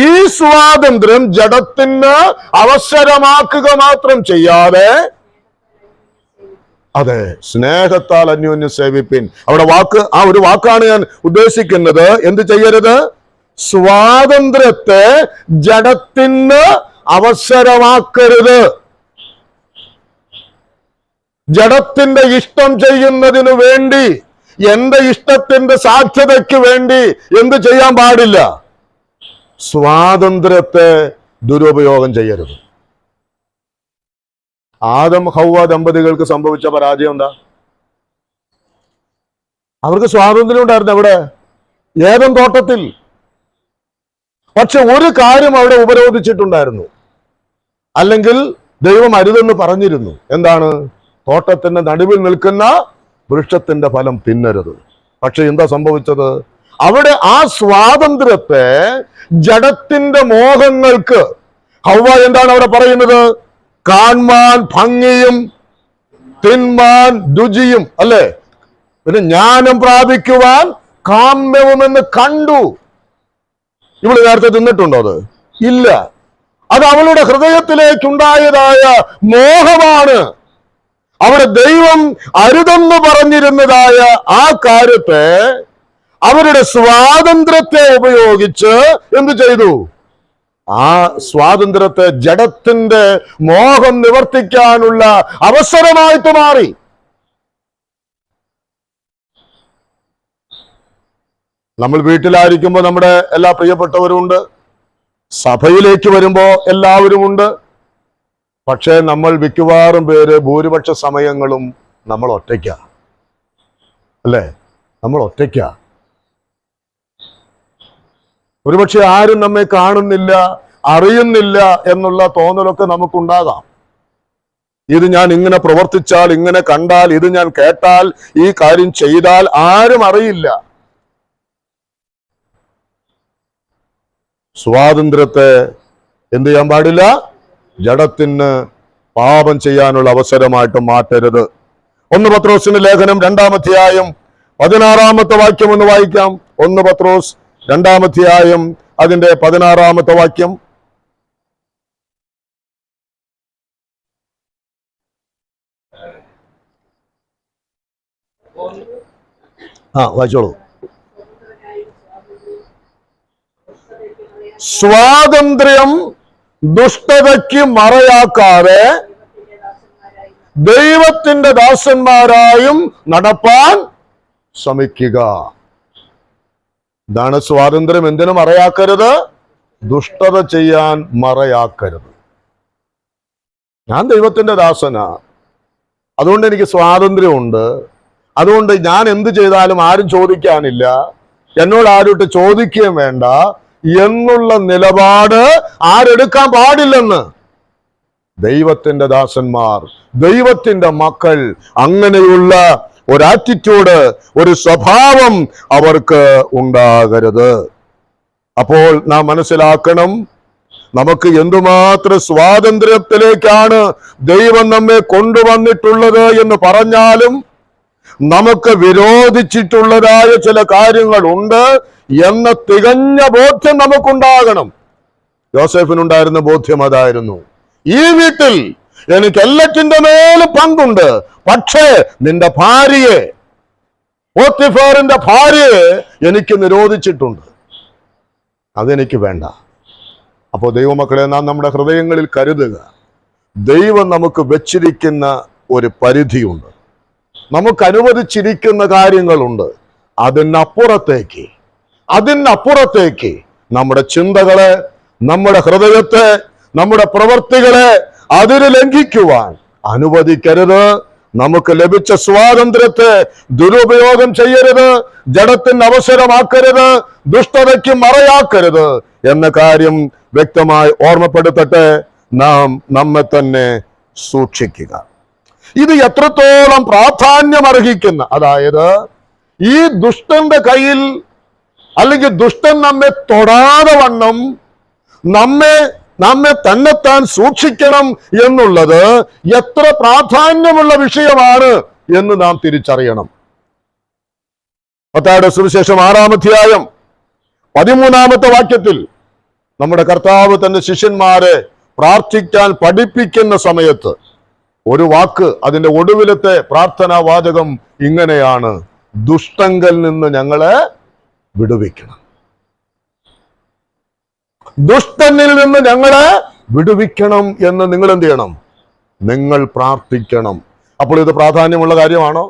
ഈ സ്വാതന്ത്ര്യം ജഡത്തിന് അവസരമാക്കുക മാത്രം ചെയ്യാതെ, അതെ, സ്നേഹത്താൽ അന്യോന്യം സേവിപ്പിൻ. അവിടെ ഒരു വാക്കാണ് ഞാൻ ഉദ്ദേശിക്കുന്നത്. എന്ത് ചെയ്യരുത്? സ്വാതന്ത്ര്യത്തെ ജഡത്തിന് അവസരമാക്കരുത്. ജഡത്തിന്റെ ഇഷ്ടം ചെയ്യുന്നതിനു വേണ്ടി, എന്റെ ഇഷ്ടത്തിന്റെ സാധ്യതയ്ക്ക് വേണ്ടി എന്ത് ചെയ്യാൻ പാടില്ല? സ്വാതന്ത്ര്യത്തെ ദുരുപയോഗം ചെയ്യരുത്. ആദം ഹൗവ ദമ്പതികൾക്ക് സംഭവിച്ച പരാജയം എന്താ? അവർക്ക് സ്വാതന്ത്ര്യം ഉണ്ടായിരുന്നു എവിടെ? ഏദൻ തോട്ടത്തിൽ. പക്ഷെ ഒരു കാര്യം അവിടെ ഉപരോധിച്ചിട്ടുണ്ടായിരുന്നു, അല്ലെങ്കിൽ ദൈവം അരുതെന്ന് പറഞ്ഞിരുന്നു. എന്താണ്? തോട്ടത്തിന്റെ നടുവിൽ നിൽക്കുന്ന വൃക്ഷത്തിന്റെ ഫലം തിന്നരുത്. പക്ഷെ എന്താ സംഭവിച്ചത്? അവിടെ ആ സ്വാതന്ത്ര്യത്തെ ജഡത്തിന്റെ മോഹങ്ങൾക്ക്, ഹൗവ എന്താണ് അവിടെ പറയുന്നത്? കാൺമാൻ ഭംഗിയും തിന്മാൻ രുചിയും, അല്ലെ, പിന്നെ ജ്ഞാനം പ്രാപിക്കുവാൻ കാമ്യവുമെന്ന് കണ്ടു. ഇവിടെ നേരത്തെ തിന്നിട്ടുണ്ടോ? അത് ഇല്ല. അത് അവളുടെ ഹൃദയത്തിലേക്കുണ്ടായതായ മോഹമാണ്. അവിടെ ദൈവം അരുതെന്ന് പറഞ്ഞിരുന്നതായ ആ കാര്യത്തെ അവരുടെ സ്വാതന്ത്ര്യത്തെ ഉപയോഗിച്ച് എന്തു ചെയ്തു? ആ സ്വാതന്ത്ര്യത്തെ ജഡത്തിന്റെ മോഹം നിവർത്തിക്കാനുള്ള അവസരമായിട്ട് മാറി. നമ്മൾ വീട്ടിലായിരിക്കുമ്പോൾ നമ്മുടെ എല്ലാ പ്രിയപ്പെട്ടവരും ഉണ്ട്, സഭയിലേക്ക് വരുമ്പോ എല്ലാവരും ഉണ്ട്. പക്ഷേ നമ്മൾ മിക്കവാറും പേര് ഭൂരിപക്ഷ സമയങ്ങളും നമ്മൾ ഒറ്റയ്ക്കാ, അല്ലേ? നമ്മൾ ഒറ്റയ്ക്കാ. ഒരുപക്ഷെ ആരും നമ്മെ കാണുന്നില്ല, അറിയുന്നില്ല എന്നുള്ള തോന്നലൊക്കെ നമുക്കുണ്ടാകാം. ഇത് ഞാൻ ഇങ്ങനെ പ്രവർത്തിച്ചാൽ, ഇങ്ങനെ കണ്ടാൽ, ഇത് ഞാൻ കേട്ടാൽ, ഈ കാര്യം ചെയ്താൽ ആരും അറിയില്ല. സ്വാതന്ത്ര്യത്തെ എന്ത് ചെയ്യാൻ പാടില്ല? ജഡത്തിന് പാപം ചെയ്യാനുള്ള അവസരമായിട്ട് മാറ്റരുത്. 1 പത്രോസിന്റെ ലേഖനം 2-ാം അധ്യായം 16-ാമത്തെ വാക്യം ഒന്ന് വായിക്കാം. 1 പത്രോസ് 2-ാം അധ്യായം അതിന്റെ 16-ാമത്തെ വാക്യം. വായിച്ചോളൂ. സ്വാതന്ത്ര്യം ദുഷ്ടതയ്ക്ക് മറയാക്കാതെ ദൈവത്തിന്റെ ദാസന്മാരായും നടപ്പാൻ ശ്രമിക്കുക. ഇതാണ് സ്വാതന്ത്ര്യം. എന്തിനു മറയാക്കരുത്? ദുഷ്ടത ചെയ്യാൻ മറയാക്കരുത്. ഞാൻ ദൈവത്തിന്റെ ദാസനാ, അതുകൊണ്ട് എനിക്ക് സ്വാതന്ത്ര്യമുണ്ട്. അതുകൊണ്ട് ഞാൻ എന്ത് ചെയ്താലും ആരും ചോദിക്കാനില്ല, എന്നോട് ആരോട്ട് ചോദിക്കുകയും വേണ്ട എന്നുള്ള നിലപാട് ആരെടുക്കാൻ പാടില്ലെന്ന്. ദൈവത്തിന്റെ ദാസന്മാർ, ദൈവത്തിന്റെ മക്കൾ അങ്ങനെയുള്ള ഒരു ആറ്റിറ്റ്യൂഡ്, ഒരു സ്വഭാവം അവർക്ക് ഉണ്ടാകരുത്. അപ്പോൾ നാം മനസ്സിലാക്കണം, നമുക്ക് എന്തുമാത്രം സ്വാതന്ത്ര്യത്തിലേക്കാണ് ദൈവം നമ്മെ കൊണ്ടുവന്നിട്ടുള്ളത് എന്ന് പറഞ്ഞാലും നമുക്ക് വിരോധിച്ചിട്ടുള്ളതായ ചില കാര്യങ്ങളുണ്ട് എന്ന തികഞ്ഞ ബോധ്യം നമുക്കുണ്ടാകണം. യോസേഫിനുണ്ടായിരുന്ന ബോധ്യം അതായിരുന്നു. ഈ വീട്ടിൽ എനിക്ക് എല്ലാറ്റിന്റെ മേലും പങ്കുണ്ട്, പക്ഷേ നിന്റെ ഭാര്യയെ, പോത്തിഫാറിന്റെ ഭാര്യയെ എനിക്ക് നിരോധിച്ചിട്ടുണ്ട്, അതെനിക്ക് വേണ്ട. അപ്പോൾ ദൈവമക്കളെ, നാം നമ്മുടെ ഹൃദയങ്ങളിൽ കരുതുക, ദൈവം നമുക്ക് വെച്ചിരിക്കുന്ന ഒരു പരിധിയുണ്ട്. നമുക്ക് അനുവദിച്ചിരിക്കുന്ന കാര്യങ്ങളുണ്ട്. അതിനപ്പുറത്തേക്ക് നമ്മുടെ ചിന്തകളെ, നമ്മുടെ ഹൃദയത്തെ, നമ്മുടെ പ്രവൃത്തികളെ അതിര് ലംഘിക്കുവാൻ അനുവദിക്കരുത്. നമുക്ക് ലഭിച്ച സ്വാതന്ത്ര്യത്തെ ദുരുപയോഗം ചെയ്യരുത്, ജഡത്തിന് അവസരമാക്കരുത്, ദുഷ്ടതയ്ക്ക് മറയാക്കരുത് എന്ന കാര്യം വ്യക്തമായി ഓർമ്മപ്പെടുത്തട്ടെ. നാം നമ്മെ തന്നെ സൂക്ഷിക്കുക. ഇത് എത്രത്തോളം പ്രാധാന്യം അർഹിക്കുന്ന, അതായത് ഈ ദുഷ്ടന്റെ കയ്യിൽ അല്ലെങ്കിൽ ദുഷ്ടൻ നമ്മെ തൊടാതെ വണ്ണം നമ്മെ തന്നെത്താൻ സൂക്ഷിക്കണം എന്നുള്ളത് എത്ര പ്രാധാന്യമുള്ള വിഷയമാണ് എന്ന് നാം തിരിച്ചറിയണം. മത്തായിയുടെ സുവിശേഷം 6-ാം അധ്യായം 13-ാമത്തെ വാക്യത്തിൽ നമ്മുടെ കർത്താവ് തന്റെ ശിഷ്യന്മാരെ പ്രാർത്ഥിക്കാൻ പഠിപ്പിക്കുന്ന സമയത്ത് ഒരു വാക്ക്, അതിന്റെ ഒടുവിലത്തെ പ്രാർത്ഥനാ വാചകം ഇങ്ങനെയാണ്: ദുഷ്ടങ്കൽ നിന്ന് ഞങ്ങളെ വിടുവിക്കണം. ദുഷ്ടനിൽ നിന്ന് ഞങ്ങളെ വിടുവിക്കണം എന്ന് നിങ്ങൾ എന്ത് ചെയ്യണം? നിങ്ങൾ പ്രാർത്ഥിക്കണം. അപ്പോൾ ഇത് പ്രാധാന്യമുള്ള കാര്യമാണോ?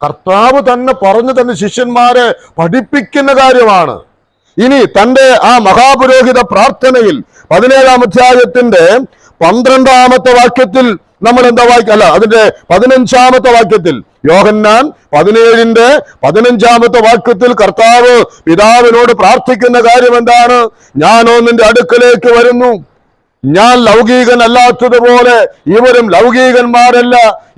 കർത്താവ് തന്നെ പറഞ്ഞു തന്റെ ശിഷ്യന്മാരെ പഠിപ്പിക്കുന്ന കാര്യമാണ്. ഇനി തന്റെ ആ മഹാപുരോഹിത പ്രാർത്ഥനയിൽ 17-ാം അധ്യായത്തിന്റെ 12-ാമത്തെ വാക്യത്തിൽ നമ്മൾ എന്താ വായിക്കല്ല, അതിന്റെ 15-ാമത്തെ വാക്യത്തിൽ, യോഹന്നാൻ 17-ന്റെ 15-ാമത്തെ വാക്യത്തിൽ കർത്താവ് പിതാവിനോട് പ്രാർത്ഥിക്കുന്ന കാര്യം എന്താണ്? ഞാനോ നിന്റെ അടുക്കലേക്ക് വരുന്നു, ഞാൻ ലൗകികനല്ലാത്തതുപോലെ ഇവരും ലൗകികന്മാരല്ല,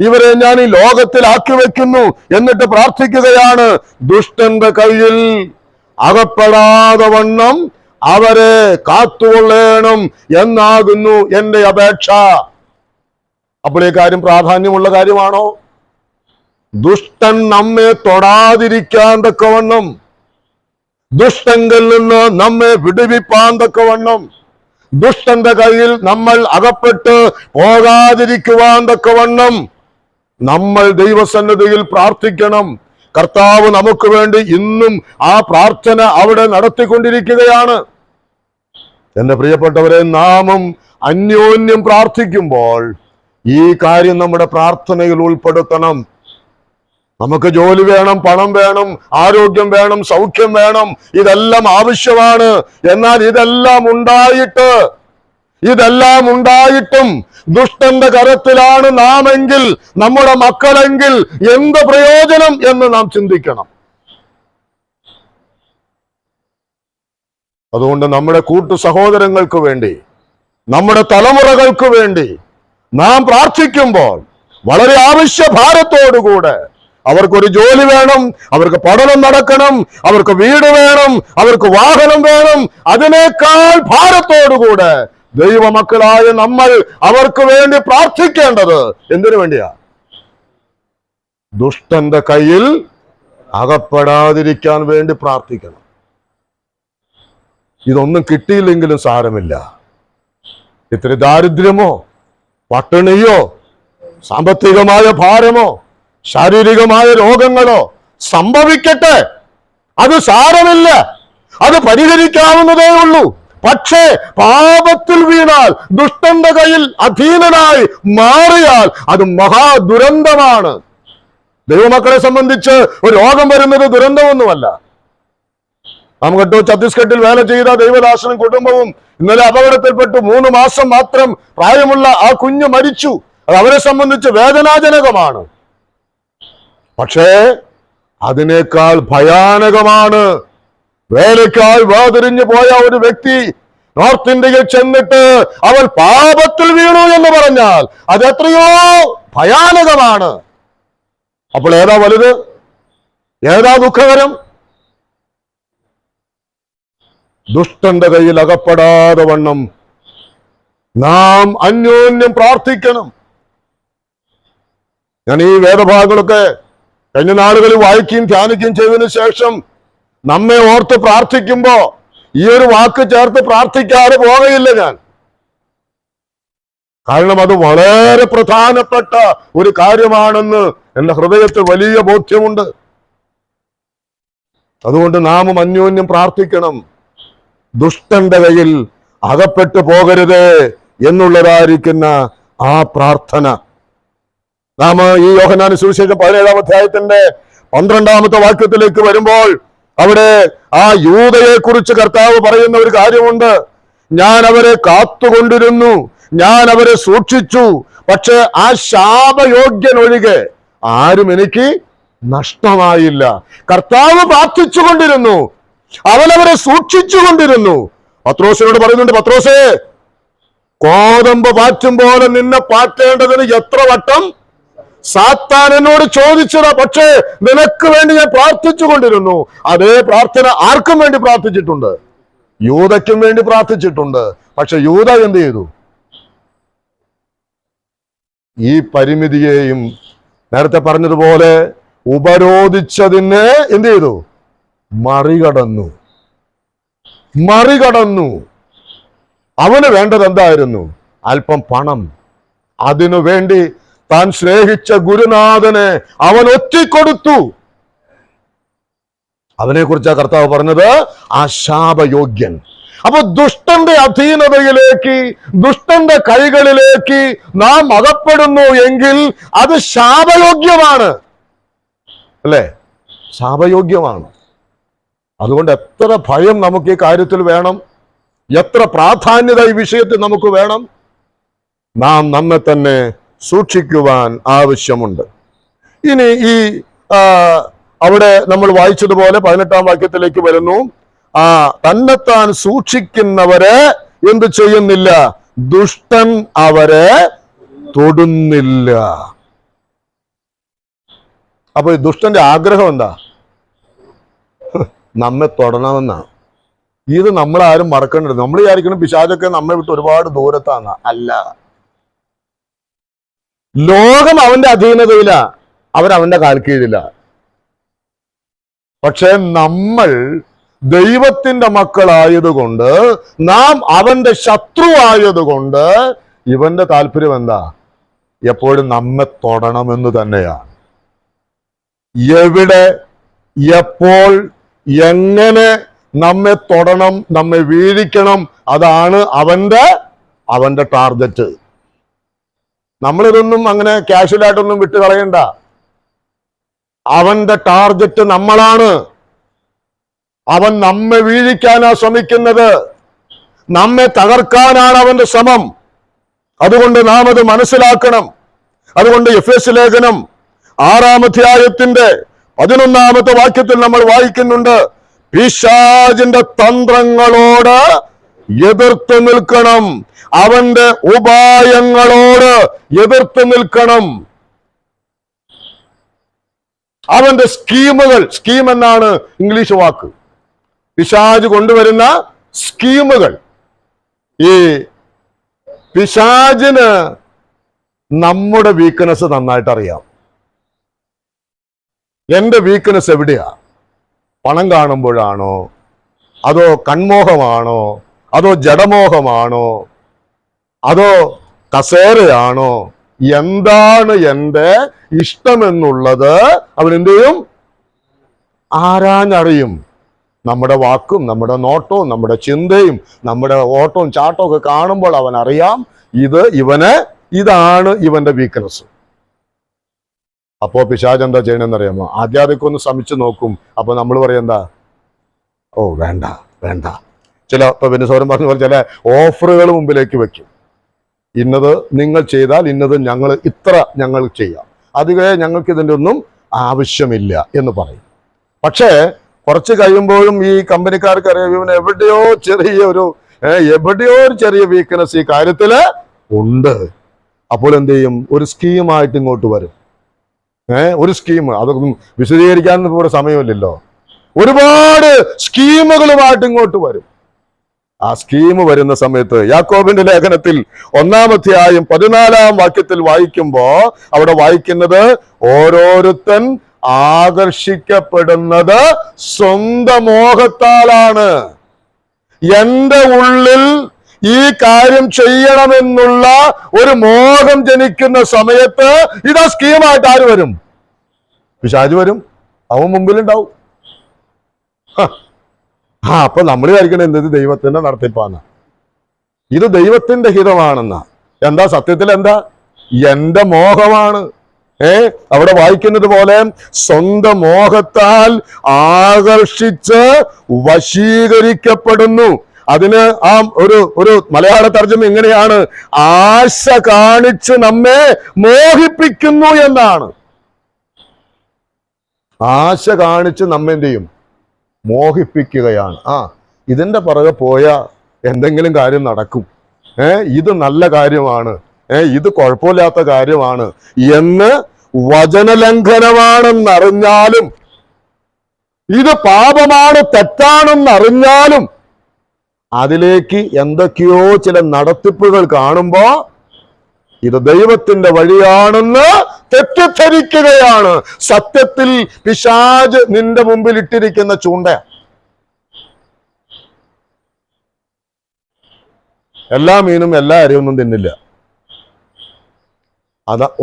ഇവരെ ഞാൻ ഈ ലോകത്തിൽ ആക്കി വെക്കുന്നു. എന്നിട്ട് പ്രാർത്ഥിക്കുകയാണ്, ദുഷ്ടന്റെ കയ്യിൽ അകപ്പെടാതെ വണ്ണം അവരെ കാത്തുകൊള്ളണം എന്നാകുന്നു എന്റെ അപേക്ഷ. അപ്പോൾ ഈ കാര്യം പ്രാധാന്യമുള്ള കാര്യമാണോ? ദുഷ്ടൻ നമ്മെ തൊടാതിരിക്കാൻ തക്കവണ്ണം, ദുഷ്ടങ്കിൽ നിന്ന് നമ്മെ വിടുവിപ്പാൻ തക്കവണ്ണം, ദുഷ്ടന്റെ കയ്യിൽ നമ്മൾ അകപ്പെട്ട് പോകാതിരിക്കുവാൻ തക്കവണ്ണം നമ്മൾ ദൈവസന്നിധിയിൽ പ്രാർത്ഥിക്കണം. കർത്താവ് നമുക്ക് വേണ്ടി ഇന്നും ആ പ്രാർത്ഥന അവിടെ നടത്തിക്കൊണ്ടിരിക്കുകയാണ്. എന്റെ പ്രിയപ്പെട്ടവരെ, നാമും അന്യോന്യം പ്രാർത്ഥിക്കുമ്പോൾ ഈ കാര്യം നമ്മുടെ പ്രാർത്ഥനയിൽ ഉൾപ്പെടുത്തണം. നമുക്ക് ജോലി വേണം, പണം വേണം, ആരോഗ്യം വേണം, സൗഖ്യം വേണം, ഇതെല്ലാം ആവശ്യമാണ്. എന്നാൽ ഇതെല്ലാം ഉണ്ടായിട്ടും ദുഷ്ടന്റെ കരത്തിലാണ് നാമെങ്കിൽ, നമ്മുടെ മക്കളെങ്കിൽ എന്ത് പ്രയോജനം എന്ന് നാം ചിന്തിക്കണം. അതുകൊണ്ട് നമ്മുടെ കൂട്ടു സഹോദരങ്ങൾക്ക് വേണ്ടി, നമ്മുടെ തലമുറകൾക്ക് വേണ്ടി നാം പ്രാർത്ഥിക്കുമ്പോൾ വളരെ ആവശ്യഭാരത്തോടുകൂടെ, അവർക്കൊരു ജോലി വേണം, അവർക്ക് പഠനം നടക്കണം, അവർക്ക് വീട് വേണം, അവർക്ക് വാഹനം വേണം, അതിനേക്കാൾ ഭാരത്തോടുകൂടെ ദൈവമക്കളായ നമ്മൾ അവർക്ക് വേണ്ടി പ്രാർത്ഥിക്കേണ്ടത് എന്തിനു വേണ്ടിയാ? ദുഷ്ടന്റെ കയ്യിൽ അകപ്പെടാതിരിക്കാൻ വേണ്ടി പ്രാർത്ഥിക്കണം. ഇതൊന്നും കിട്ടിയില്ലെങ്കിലും സാരമില്ല. ഇത്തിരി ദാരിദ്ര്യമോ, പട്ടിണിയോ, സാമ്പത്തികമായ ഭാരമോ, ശാരീരികമായ രോഗങ്ങളോ സംഭവിക്കട്ടെ, അത് സാരമില്ല, അത് പരിഹരിക്കാവുന്നതേ ഉള്ളൂ. പക്ഷേ പാപത്തിൽ വീണാൽ, ദുഷ്ടന്റെ കയ്യിൽ അധീനനായി മാറിയാൽ അത് മഹാദുരന്തമാണ്. ദൈവമക്കളെ സംബന്ധിച്ച് ഒരു രോഗം വരുന്നത് ദുരന്തമൊന്നുമല്ല. നാം കേട്ടോ, ഛത്തീസ്ഗഡിൽ വേല ചെയ്ത ദൈവദാസനും കുടുംബവും ഇന്നലെ അപകടത്തിൽപ്പെട്ടു. 3 മാസം മാത്രം പ്രായമുള്ള ആ കുഞ്ഞ് മരിച്ചു. അത് അവരെ സംബന്ധിച്ച് വേദനാജനകമാണ്. പക്ഷേ അതിനേക്കാൾ ഭയാനകമാണ് വേലയ്ക്കായി വേർതിരിഞ്ഞു പോയ ഒരു വ്യക്തി നോർത്ത് ഇന്ത്യയിൽ ചെന്നിട്ട് അവൻ പാപത്തിൽ വീണു എന്ന് പറഞ്ഞാൽ അത് എത്രയോ ഭയാനകമാണ്. അപ്പോൾ ഏതാ വലുത്? ഏതാ ദുഃഖകരം? ദുഷ്ടന്റെ കയ്യിൽ അകപ്പെടാതെ വണ്ണം നാം അന്യോന്യം പ്രാർത്ഥിക്കണം. ഞാൻ ഈ വേദഭാഗങ്ങളൊക്കെ കഴിഞ്ഞ നാളുകളിൽ വായിക്കുകയും ധ്യാനിക്കുകയും ചെയ്തതിനു ശേഷം നമ്മെ ഓർത്ത് പ്രാർത്ഥിക്കുമ്പോ ഈ ഒരു വാക്ക് ചേർത്ത് പ്രാർത്ഥിക്കാതെ പോകയില്ല ഞാൻ. കാരണം അത് വളരെ പ്രധാനപ്പെട്ട ഒരു കാര്യമാണെന്ന് എന്റെ ഹൃദയത്തിൽ വലിയ ബോധ്യമുണ്ട്. അതുകൊണ്ട് നാമും അന്യോന്യം പ്രാർത്ഥിക്കണം. ദുഷ്ടന്റെ കയ്യിൽ അകപ്പെട്ടു പോകരുത് എന്നുള്ളതായിരിക്കുന്ന ആ പ്രാർത്ഥന. നാം ഈ യോഹന്നാന്റെ സുവിശേഷം 17-ാം അധ്യായത്തിന്റെ 12-ാമത്തെ വാക്യത്തിലേക്ക് വരുമ്പോൾ അവിടെ ആ യൂദയെ കുറിച്ച് കർത്താവ് പറയുന്ന ഒരു കാര്യമുണ്ട്. ഞാൻ അവരെ കാത്തുകൊണ്ടിരുന്നു, ഞാൻ അവരെ സൂക്ഷിച്ചു, പക്ഷെ ആ ശാപയോഗ്യൻ ഒഴികെ ആരും എനിക്ക് നഷ്ടമായില്ല. കർത്താവ് പ്രാർത്ഥിച്ചുകൊണ്ടിരുന്നു, അവനവരെ സൂക്ഷിച്ചുകൊണ്ടിരുന്നു. പത്രോസിനോട് പറയുന്നുണ്ട്, പത്രോസേ, കോതമ്പ് പാറ്റും പോലെ നിന്നെ പാറ്റേണ്ടതിന് എത്ര വട്ടം സാത്താൻ എന്നോട് ചോദിച്ചതാ, പക്ഷേ നിനക്ക് വേണ്ടി ഞാൻ പ്രാർത്ഥിച്ചു കൊണ്ടിരുന്നു. അതേ പ്രാർത്ഥന ആർക്കും വേണ്ടി പ്രാർത്ഥിച്ചിട്ടുണ്ട്, യൂദയ്ക്കും വേണ്ടി പ്രാർത്ഥിച്ചിട്ടുണ്ട്. പക്ഷെ യൂദ എന്ത് ചെയ്തു? ഈ പരിമിതിയെയും നേരത്തെ പറഞ്ഞതുപോലെ ഉപരോധിച്ചതിനെ എന്ത് ചെയ്തു? മറികടന്നു. അവന് വേണ്ടത് എന്തായിരുന്നു? അല്പം പണം. അതിനു വേണ്ടി താൻ സ്നേഹിച്ച ഗുരുനാഥനെ അവൻ ഒറ്റിക്കൊടുത്തു. അവനെ കുറിച്ചാണ് കർത്താവ് പറഞ്ഞത്, ആ ശാപയോഗ്യൻ. അപ്പൊ ദുഷ്ടന്റെ അധീനതയിലേക്ക്, ദുഷ്ടന്റെ കൈകളിലേക്ക് നാം അകപ്പെടുന്നു എങ്കിൽ അത് ശാപയോഗ്യമാണ്, അല്ലേ? ശാപയോഗ്യമാണ്. അതുകൊണ്ട് എത്ര ഭയം നമുക്ക് ഈ കാര്യത്തിൽ വേണം, എത്ര പ്രാധാന്യത ഈ വിഷയത്തിൽ നമുക്ക് വേണം. നാം നമ്മെ തന്നെ സൂക്ഷിക്കുവാൻ ആവശ്യമുണ്ട്. ഇനി ഈ അവിടെ നമ്മൾ വായിച്ചതുപോലെ 18-ാം വാക്യത്തിലേക്ക് വരുന്നു. തന്നെത്താൻ സൂക്ഷിക്കുന്നവരെ എന്ത് ചെയ്യുന്നില്ല? ദുഷ്ടൻ അവരെ തൊടുന്നില്ല. അപ്പൊ ഈ ദുഷ്ടന്റെ ആഗ്രഹം എന്താ? നമ്മെ തൊടണമെന്നാണ്. ഇത് നമ്മളാരും മറക്കേണ്ടത്. നമ്മൾ വിചാരിക്കണം പിശാചൊക്കെ നമ്മെ വിട്ട് ഒരുപാട് ദൂരത്താണ്. അല്ല, ലോകം അവന്റെ അധീനതയില, അവന്റെ കാൽ കീഴില. പക്ഷെ നമ്മൾ ദൈവത്തിന്റെ മക്കളായതുകൊണ്ട്, നാം അവന്റെ ശത്രു ആയതുകൊണ്ട് ഇവന്റെ താല്പര്യം എന്താ? എപ്പോഴും നമ്മെ തൊടണമെന്ന് തന്നെയാണ്. എവിടെ, എപ്പോൾ, എങ്ങനെ നമ്മെ തൊടണം, നമ്മെ വീഴിക്കണം, അതാണ് അവന്റെ ടാർഗറ്റ്. നമ്മളിതൊന്നും അങ്ങനെ കാഷ്വലായിട്ടൊന്നും വിട്ട് കളയണ്ട. അവന്റെ ടാർഗറ്റ് നമ്മളാണ്. അവൻ നമ്മെ വീഴിക്കാനാ ശ്രമിക്കുന്നത്, നമ്മെ തകർക്കാനാണ് അവന്റെ ശ്രമം. അതുകൊണ്ട് നാം അത് മനസ്സിലാക്കണം. അതുകൊണ്ട് എഫേസ്യ ലേഖനം 6-ാം അധ്യായത്തിന്റെ 11-ാമത്തെ വാക്യത്തിൽ നമ്മൾ വായിക്കുന്നുണ്ട്, പിശാചിന്റെ തന്ത്രങ്ങളോട് എതിർത്ത് നിൽക്കണം, അവന്റെ ഉപായങ്ങളോട് എതിർത്ത് നിൽക്കണം. അവന്റെ സ്കീമുകൾ, സ്കീം എന്നാണ് ഇംഗ്ലീഷ് വാക്ക്, പിശാച് കൊണ്ടുവരുന്ന സ്കീമുകൾ. ഈ പിശാചിന് നമ്മുടെ വീക്ക്നെസ് നന്നായിട്ട് അറിയാം. എന്റെ വീക്ക്നെസ് എവിടെയാ? പണം കാണുമ്പോഴാണോ, അതോ കൺമോഹമാണോ, അതോ ജഡമോഹമാണോ, അതോ കസേരയാണോ? എന്താണ് എൻ്റെ ഇഷ്ടമെന്നുള്ളത് അവൻ എന്ത് ചെയ്യും? ആരാഞ്ഞറിയും. നമ്മുടെ വാക്കും, നമ്മുടെ നോട്ടവും, നമ്മുടെ ചിന്തയും, നമ്മുടെ ഓട്ടവും ചാട്ടവും ഒക്കെ കാണുമ്പോൾ അവൻ അറിയാം, ഇതാണ് ഇവന്റെ വീക്ക്നെസ്. അപ്പോ പിശാച് എന്താ ചെയ്യണമെന്നറിയാമോ? ആദ്യം അതൊക്കെ ഒന്ന് ശ്രമിച്ചു നോക്കും. അപ്പൊ നമ്മൾ പറയെന്താ? ഓ വേണ്ട. ഇപ്പൊ ബിനുസോരൻ പറഞ്ഞ പോലെ ചില ഓഫറുകൾ മുമ്പിലേക്ക് വെക്കും. ഇന്നത് നിങ്ങൾ ചെയ്താൽ ഇന്നത് ഞങ്ങൾ ചെയ്യാം, അതുവരെ ഞങ്ങൾക്ക് ഇതിൻ്റെ ഒന്നും ആവശ്യമില്ല എന്ന് പറയും. പക്ഷേ കുറച്ച് കഴിയുമ്പോഴും ഈ കമ്പനിക്കാർക്ക് അറിയാം, ഇവന് എവിടെയോ ഒരു ചെറിയ വീക്ക്നെസ് ഈ കാര്യത്തില് ഉണ്ട്. അപ്പോൾ എന്ത് ചെയ്യും? ഒരു സ്കീമായിട്ട് ഇങ്ങോട്ട് വരും. ഒരു സ്കീം, അതൊന്നും വിശദീകരിക്കാൻ ഇവിടെ സമയമില്ലല്ലോ. ഒരുപാട് സ്കീമുകളുമായിട്ട് ഇങ്ങോട്ട് വരും. ആ സ്കീം വരുന്ന സമയത്ത് യാക്കോബിന്റെ ലേഖനത്തിൽ 1-ാം അധ്യായം 14-ാം വാക്യത്തിൽ വായിക്കുമ്പോ അവിടെ വായിക്കുന്നത്, ഓരോരുത്തൻ ആകർഷിക്കപ്പെടുന്നത് സ്വന്തം മോഹത്താലാണ്. എന്റെ ഉള്ളിൽ ഈ കാര്യം ചെയ്യണമെന്നുള്ള ഒരു മോഹം ജനിക്കുന്ന സമയത്ത് ഇതാ സ്കീമായിട്ട് ആര് വരും? പിശാച് വരും. അവൻ മുമ്പിലുണ്ടാവും. അപ്പൊ നമ്മൾ വിചാരിക്കണം എന്തത് ദൈവത്തിന്റെ നടത്തിപ്പാന്ന, ഇത് ദൈവത്തിന്റെ ഹിതമാണെന്ന. എന്താ സത്യത്തിൽ? എന്താ? എന്റെ മോഹമാണ്, അവിടെ വായിക്കുന്നത് പോലെ സ്വന്തം മോഹത്താൽ ആകർഷിച്ച് വശീകരിക്കപ്പെടുന്നു. അതിന് ആ ഒരു മലയാള തർജ്ജമ എങ്ങനെയാണ്? ആശ കാണിച്ച് നമ്മെ മോഹിപ്പിക്കുന്നു എന്നാണ്. ആശ കാണിച്ച് നമ്മെ എന്ത് ചെയ്യും? മോഹിപ്പിക്കുകയാണ്. ഇതിന്റെ പുറകെ പോയ എന്തെങ്കിലും കാര്യം നടക്കും, ഇത് നല്ല കാര്യമാണ്, ഇത് കുഴപ്പമില്ലാത്ത കാര്യമാണ് എന്ന് വചനലംഘനമാണെന്നറിഞ്ഞാലും, ഇത് പാപമാണ്, തെറ്റാണെന്നറിഞ്ഞാലും അതിലേക്ക് എന്തൊക്കെയോ ചില നടത്തിപ്പുകൾ കാണുമ്പോ ഇത് ദൈവത്തിന്റെ വഴിയാണെന്ന് തെറ്റിദ്ധരിക്കുകയാണ്. സത്യത്തിൽ പിശാച് നിന്റെ മുമ്പിൽ ഇട്ടിരിക്കുന്ന ചൂണ്ട. എല്ലാ മീനും എല്ലാ അരയൊന്നും തിന്നില്ല.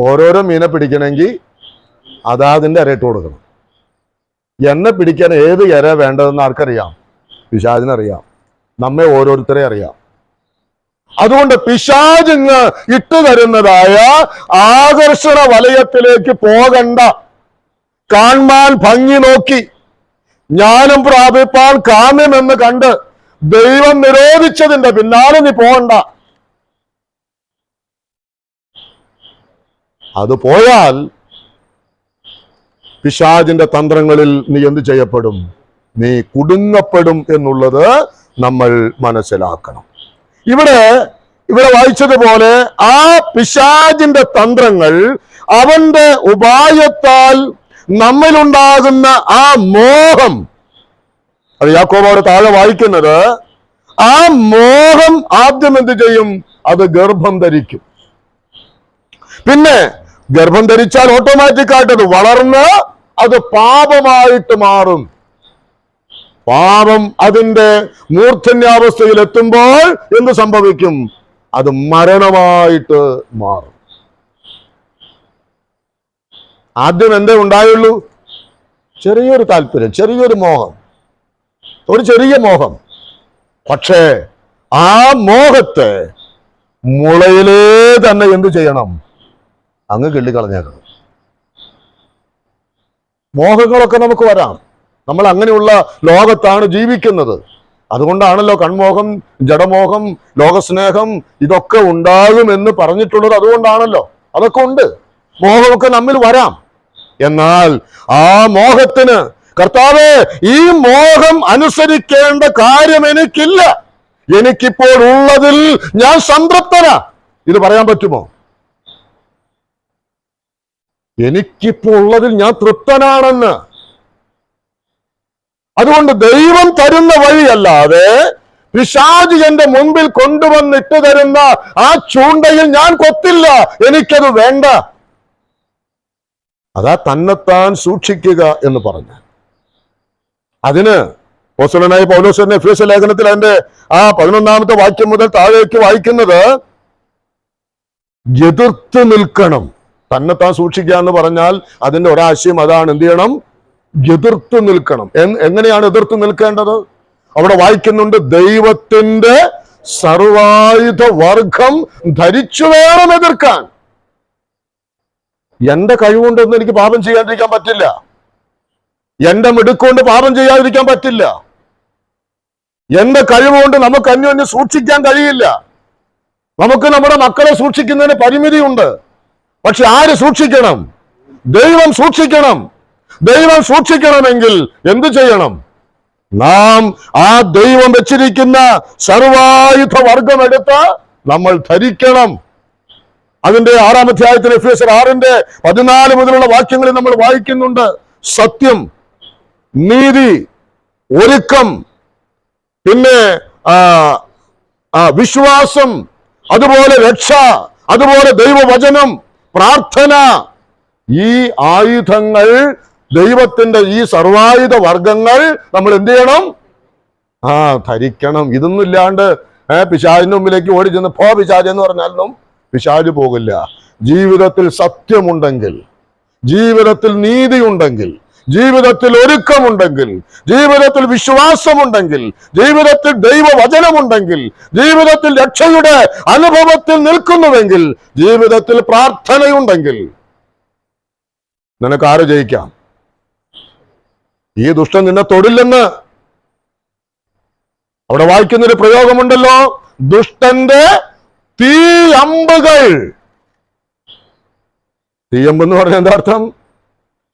ഓരോരോ മീനെ പിടിക്കണമെങ്കിൽ അതാതിന്റെ അരയിട്ട് കൊടുക്കണം. എന്നെ പിടിക്കാൻ ഏത് ഇര വേണ്ടതെന്ന് ആർക്കറിയാം? പിശാചിനറിയാം, നമ്മെ ഓരോരുത്തരെ അറിയാം. അതുകൊണ്ട് പിശാചിങ് ഇട്ടുതരുന്നതായ ആകർഷണ വലയത്തിലേക്ക് പോകണ്ട. കാണാൻ ഭംഗി നോക്കി, ജ്ഞാനം പ്രാപിപ്പാൻ കാമ്യമെന്ന് കണ്ട് ദൈവം നിരോധിച്ചതിന്റെ പിന്നാലെ നീ പോകണ്ട. അത് പോയാൽ പിശാചിന്റെ തന്ത്രങ്ങളിൽ നീ എന്ത് ചെയ്യപ്പെടും? നീ കുടുങ്ങപ്പെടും എന്നുള്ളത് നമ്മൾ മനസ്സിലാക്കണം. ഇവിടെ വായിച്ചതുപോലെ ആ പിശാചിന്റെ തന്ത്രങ്ങൾ, അവന്റെ ഉപായത്താൽ നമ്മിലുണ്ടാകുന്ന ആ മോഹം, അത് യാക്കോബ് അവിടെ താഴെ വായിക്കുന്നത്, ആ മോഹം ആദ്യം എന്ത് ചെയ്യും? അത് ഗർഭം ധരിക്കും. പിന്നെ ഗർഭം ധരിച്ചാൽ ഓട്ടോമാറ്റിക്കായിട്ട് അത് വളർന്ന് അത് പാപമായിട്ട് മാറും. പാപം അതിന്റെ മൂർധന്യാവസ്ഥയിൽ എത്തുമ്പോൾ എന്ത് സംഭവിക്കും? അത് മരണമായിട്ട് മാറും. ആദ്യം എന്തേ ഉണ്ടായുള്ളൂ? ചെറിയൊരു താല്പര്യം, ചെറിയൊരു മോഹം, ഒരു ചെറിയ മോഹം. പക്ഷേ ആ മോഹത്തെ മുളയിലേ തന്നെ എന്ത് ചെയ്യണം? അങ്ങ് കിള്ളിക്കളഞ്ഞേക്കണം. മോഹങ്ങളൊക്കെ നമുക്ക് വരാം. നമ്മൾ അങ്ങനെയുള്ള ലോകത്താണ് ജീവിക്കുന്നത്. അതുകൊണ്ടാണല്ലോ കൺമോഹം, ജഡമോഹം, ലോകസ്നേഹം ഇതൊക്കെ ഉണ്ടാകുമെന്ന് പറഞ്ഞിട്ടുള്ളത്. അതുകൊണ്ടാണല്ലോ. അതൊക്കെ ഉണ്ട്, മോഹമൊക്കെ നമ്മിൽ വരാം. എന്നാൽ ആ മോഹത്തിന് കർത്താവേ, ഈ മോഹം അനുസരിക്കേണ്ട കാര്യം എനിക്കില്ല, എനിക്കിപ്പോൾ ഉള്ളതിൽ ഞാൻ സംതൃപ്തനാ, ഇത് പറയാൻ പറ്റുമോ? എനിക്കിപ്പോൾ ഉള്ളതിൽ ഞാൻ തൃപ്തനാണെന്ന്. അതുകൊണ്ട് ദൈവം തരുന്ന വഴിയല്ലാതെ പിശാച് എന്റെ മുൻപിൽ കൊണ്ടുവന്നിട്ട് തരുന്ന ആ ചൂണ്ടയിൽ ഞാൻ കൊത്തില്ല, എനിക്കത് വേണ്ട. അതാ തന്നെത്താൻ സൂക്ഷിക്കുക എന്ന് പറഞ്ഞു. അതിന് അപ്പോസ്തലനായ പൗലോസ് തന്നെ എഫേസ്യ ലേഖനത്തിൽ അതിന്റെ 11ാമത്തെ വാക്യം മുതൽ താഴേക്ക് വായിക്കുന്നത്, എതിർത്ത് നിൽക്കണം. തന്നെത്താൻ സൂക്ഷിക്കുക എന്ന് പറഞ്ഞാൽ അതിന്റെ ഒരാശയം അതാണ്. എന്ത് ചെയ്യണം? എതിർത്ത് നിൽക്കണം. എങ്ങനെയാണ് എതിർത്ത് നിൽക്കേണ്ടത്? അവിടെ വായിക്കുന്നുണ്ട്, ദൈവത്തിന്റെ സർവായുധ വർഗം ധരിച്ചു വേണം എതിർക്കാൻ. എന്റെ കഴിവുകൊണ്ടൊന്നും എനിക്ക് പാപം ചെയ്യാതിരിക്കാൻ പറ്റില്ല. എന്റെ മിടുക്കൊണ്ട് പാപം ചെയ്യാതിരിക്കാൻ പറ്റില്ല. എന്റെ കഴിവുകൊണ്ട് നമുക്ക് അന്യോന്യം സൂക്ഷിക്കാൻ കഴിയില്ല. നമുക്ക് നമ്മുടെ മക്കളെ സൂക്ഷിക്കുന്നതിന് പരിമിതിയുണ്ട്. പക്ഷെ ആര് സൂക്ഷിക്കണം? ദൈവം സൂക്ഷിക്കണം. ദൈവം സൂക്ഷിക്കണമെങ്കിൽ എന്തു ചെയ്യണം? നാം ആ ദൈവം വെച്ചിരിക്കുന്ന സർവായുധ വർഗം എടുത്ത് നമ്മൾ ധരിക്കണം. അതിന്റെ 6ാം അധ്യായത്തിൽ എഫേസ്യർ 6:14 മുതലുള്ള വാക്യങ്ങളിൽ നമ്മൾ വായിക്കുന്നുണ്ട്, സത്യം, നീതി, ഒരുക്കം, പിന്നെ വിശ്വാസം, അതുപോലെ രക്ഷ, അതുപോലെ ദൈവവചനം, പ്രാർത്ഥന. ഈ ആയുധങ്ങൾ, ദൈവത്തിന്റെ ഈ സർവായുധ വർഗങ്ങൾ നമ്മൾ എന്ത് ചെയ്യണം? ധരിക്കണം. ഇതൊന്നും ഇല്ലാണ്ട് പിശാചിന്റെ മുമ്പിലേക്ക് ഓടി ചെന്ന് പോ പിശാച് എന്ന് പറഞ്ഞാലും പിശാച് പോകില്ല. ജീവിതത്തിൽ സത്യമുണ്ടെങ്കിൽ, ജീവിതത്തിൽ നീതിയുണ്ടെങ്കിൽ, ജീവിതത്തിൽ ഒരുക്കമുണ്ടെങ്കിൽ, ജീവിതത്തിൽ വിശ്വാസമുണ്ടെങ്കിൽ, ജീവിതത്തിൽ ദൈവവചനമുണ്ടെങ്കിൽ, ജീവിതത്തിൽ രക്ഷയുടെ അനുഭവത്തിൽ നിൽക്കുന്നുവെങ്കിൽ, ജീവിതത്തിൽ പ്രാർത്ഥനയുണ്ടെങ്കിൽ നിനക്ക് ആര് ജയിക്കാം? ഈ ദുഷ്ടൻ നിന്നെ തൊടില്ലെന്ന് അവിടെ വായിക്കുന്നൊരു പ്രയോഗമുണ്ടല്ലോ, ദുഷ്ടന്റെ തീ അമ്പുകൾ. തീയമ്പെന്ന് പറഞ്ഞ എന്താ അർത്ഥം?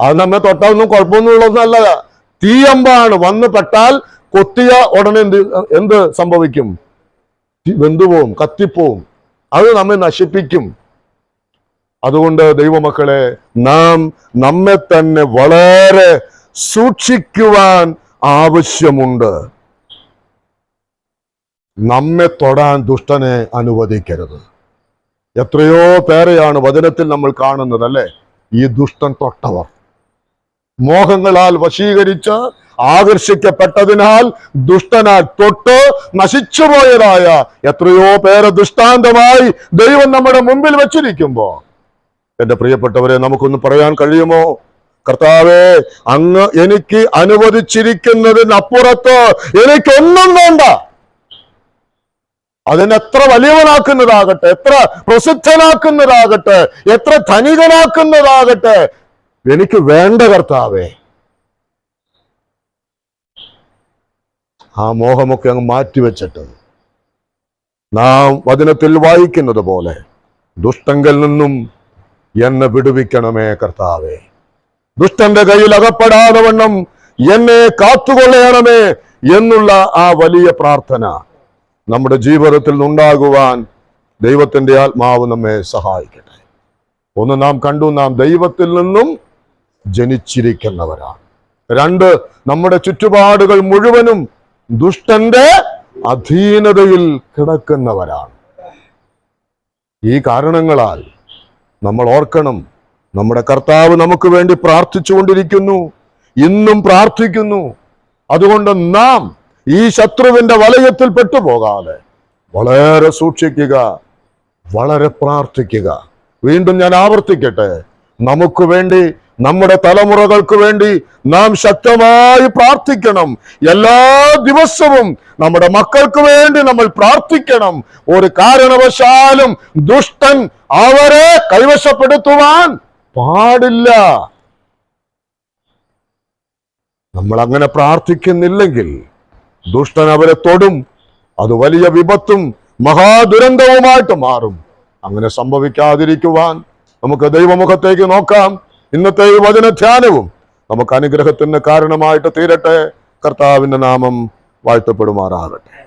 അത് നമ്മെ തൊട്ടാലൊന്നും കുഴപ്പമൊന്നുമുള്ളതൊന്നല്ല. തീയമ്പാണ്. വന്ന് പെട്ടാൽ കൊത്തിയ ഉടനെ എന്ത് സംഭവിക്കും? വെന്തുപോവും, കത്തിപ്പോവും, അത് നമ്മെ നശിപ്പിക്കും. അതുകൊണ്ട് ദൈവമക്കളെ, നാം നമ്മെ തന്നെ വളരെ സൂക്ഷിക്കുവാൻ ആവശ്യമുണ്ട്. നമ്മെ തൊടാൻ ദുഷ്ടനെ അനുവദിക്കരുത്. എത്രയോ പേരെയാണ് വചനത്തിൽ നമ്മൾ കാണുന്നത്, അല്ലെ? ഈ ദുഷ്ടൻ തൊട്ടവർ മോഹങ്ങളാൽ വശീകരിച്ച് ആകർഷിക്കപ്പെട്ടതിനാൽ ദുഷ്ടനാൽ തൊട്ട് നശിച്ചുപോയതായ എത്രയോ പേരെ ദൃഷ്ടാന്തമായി ദൈവം നമ്മുടെ മുമ്പിൽ വെച്ചിരിക്കുമ്പോ, എന്റെ പ്രിയപ്പെട്ടവരെ, നമുക്കൊന്ന് പറയാൻ കഴിയുമോ? കർത്താവേ, അങ്ങ് എനിക്ക് അനുവദിച്ചിരിക്കുന്നതിനപ്പുറത്ത് എനിക്കൊന്നും വേണ്ട. അതിനെത്ര വലിയവനാക്കുന്നതാകട്ടെ, എത്ര പ്രസിദ്ധനാക്കുന്നതാകട്ടെ, എത്ര ധനികനാക്കുന്നതാകട്ടെ, എനിക്ക് വേണ്ട കർത്താവേ. ആ മോഹമൊക്കെ അങ്ങ് മാറ്റിവെച്ചിട്ട് നാം വചനത്തിൽ വായിക്കുന്നത് പോലെ ദുഷ്ടങ്കൽ നിന്നും എന്നെ വിടുവിക്കണമേ കർത്താവേ. ദുഷ്ടന്റെ കയ്യിൽ അകപ്പെടാതെ വണ്ണം എന്നെ കാത്തുകൊള്ളണമേ എന്നുള്ള ആ വലിയ പ്രാർത്ഥന നമ്മുടെ ജീവിതത്തിൽ ഉണ്ടാകുവാൻ ദൈവത്തിന്റെ ആത്മാവ് നമ്മെ സഹായിക്കട്ടെ. ഒന്ന്, നാം കണ്ടു, നാം ദൈവത്തിൽ നിന്നും ജനിച്ചിരിക്കുന്നവരാണ്. രണ്ട്, നമ്മുടെ ചുറ്റുപാടുകൾ മുഴുവനും ദുഷ്ടന്റെ അധീനതയിൽ കിടക്കുന്നവരാണ്. ഈ കാരണങ്ങളാൽ നമ്മൾ ഓർക്കണം, നമ്മുടെ കർത്താവ് നമുക്ക് വേണ്ടി പ്രാർത്ഥിച്ചുകൊണ്ടിരിക്കുന്നു, ഇന്നും പ്രാർത്ഥിക്കുന്നു. അതുകൊണ്ട് നാം ഈ ശത്രുവിന്റെ വലയത്തിൽ പെട്ടുപോകാതെ വളരെ സൂക്ഷിക്കുക, വളരെ പ്രാർത്ഥിക്കുക. വീണ്ടും ഞാൻ ആവർത്തിക്കട്ടെ, നമുക്ക് വേണ്ടി, നമ്മുടെ തലമുറകൾക്ക് വേണ്ടി നാം ശക്തമായി പ്രാർത്ഥിക്കണം. എല്ലാ ദിവസവും നമ്മുടെ മക്കൾക്ക് വേണ്ടി നമ്മൾ പ്രാർത്ഥിക്കണം. ഒരു കാരണവശാലും ദുഷ്ടൻ അവരെ കൈവശപ്പെടുത്തുവാൻ പാടില്ല. നമ്മൾ അങ്ങനെ പ്രാർത്ഥിക്കുന്നില്ലെങ്കിൽ ദുഷ്ടൻ അവരെ തൊടും. അത് വലിയ വിപത്തും മഹാദുരന്തവുമായിട്ട് മാറും. അങ്ങനെ സംഭവിക്കാതിരിക്കുവാൻ നമുക്ക് ദൈവമുഖത്തേക്ക് നോക്കാം. ഇന്നത്തെ ഈ വചന ധ്യാനവും നമുക്ക് അനുഗ്രഹത്തിന് കാരണമായിട്ട് തീരട്ടെ. കർത്താവിന്റെ നാമം വാഴ്ത്തപ്പെടുമാറാകട്ടെ.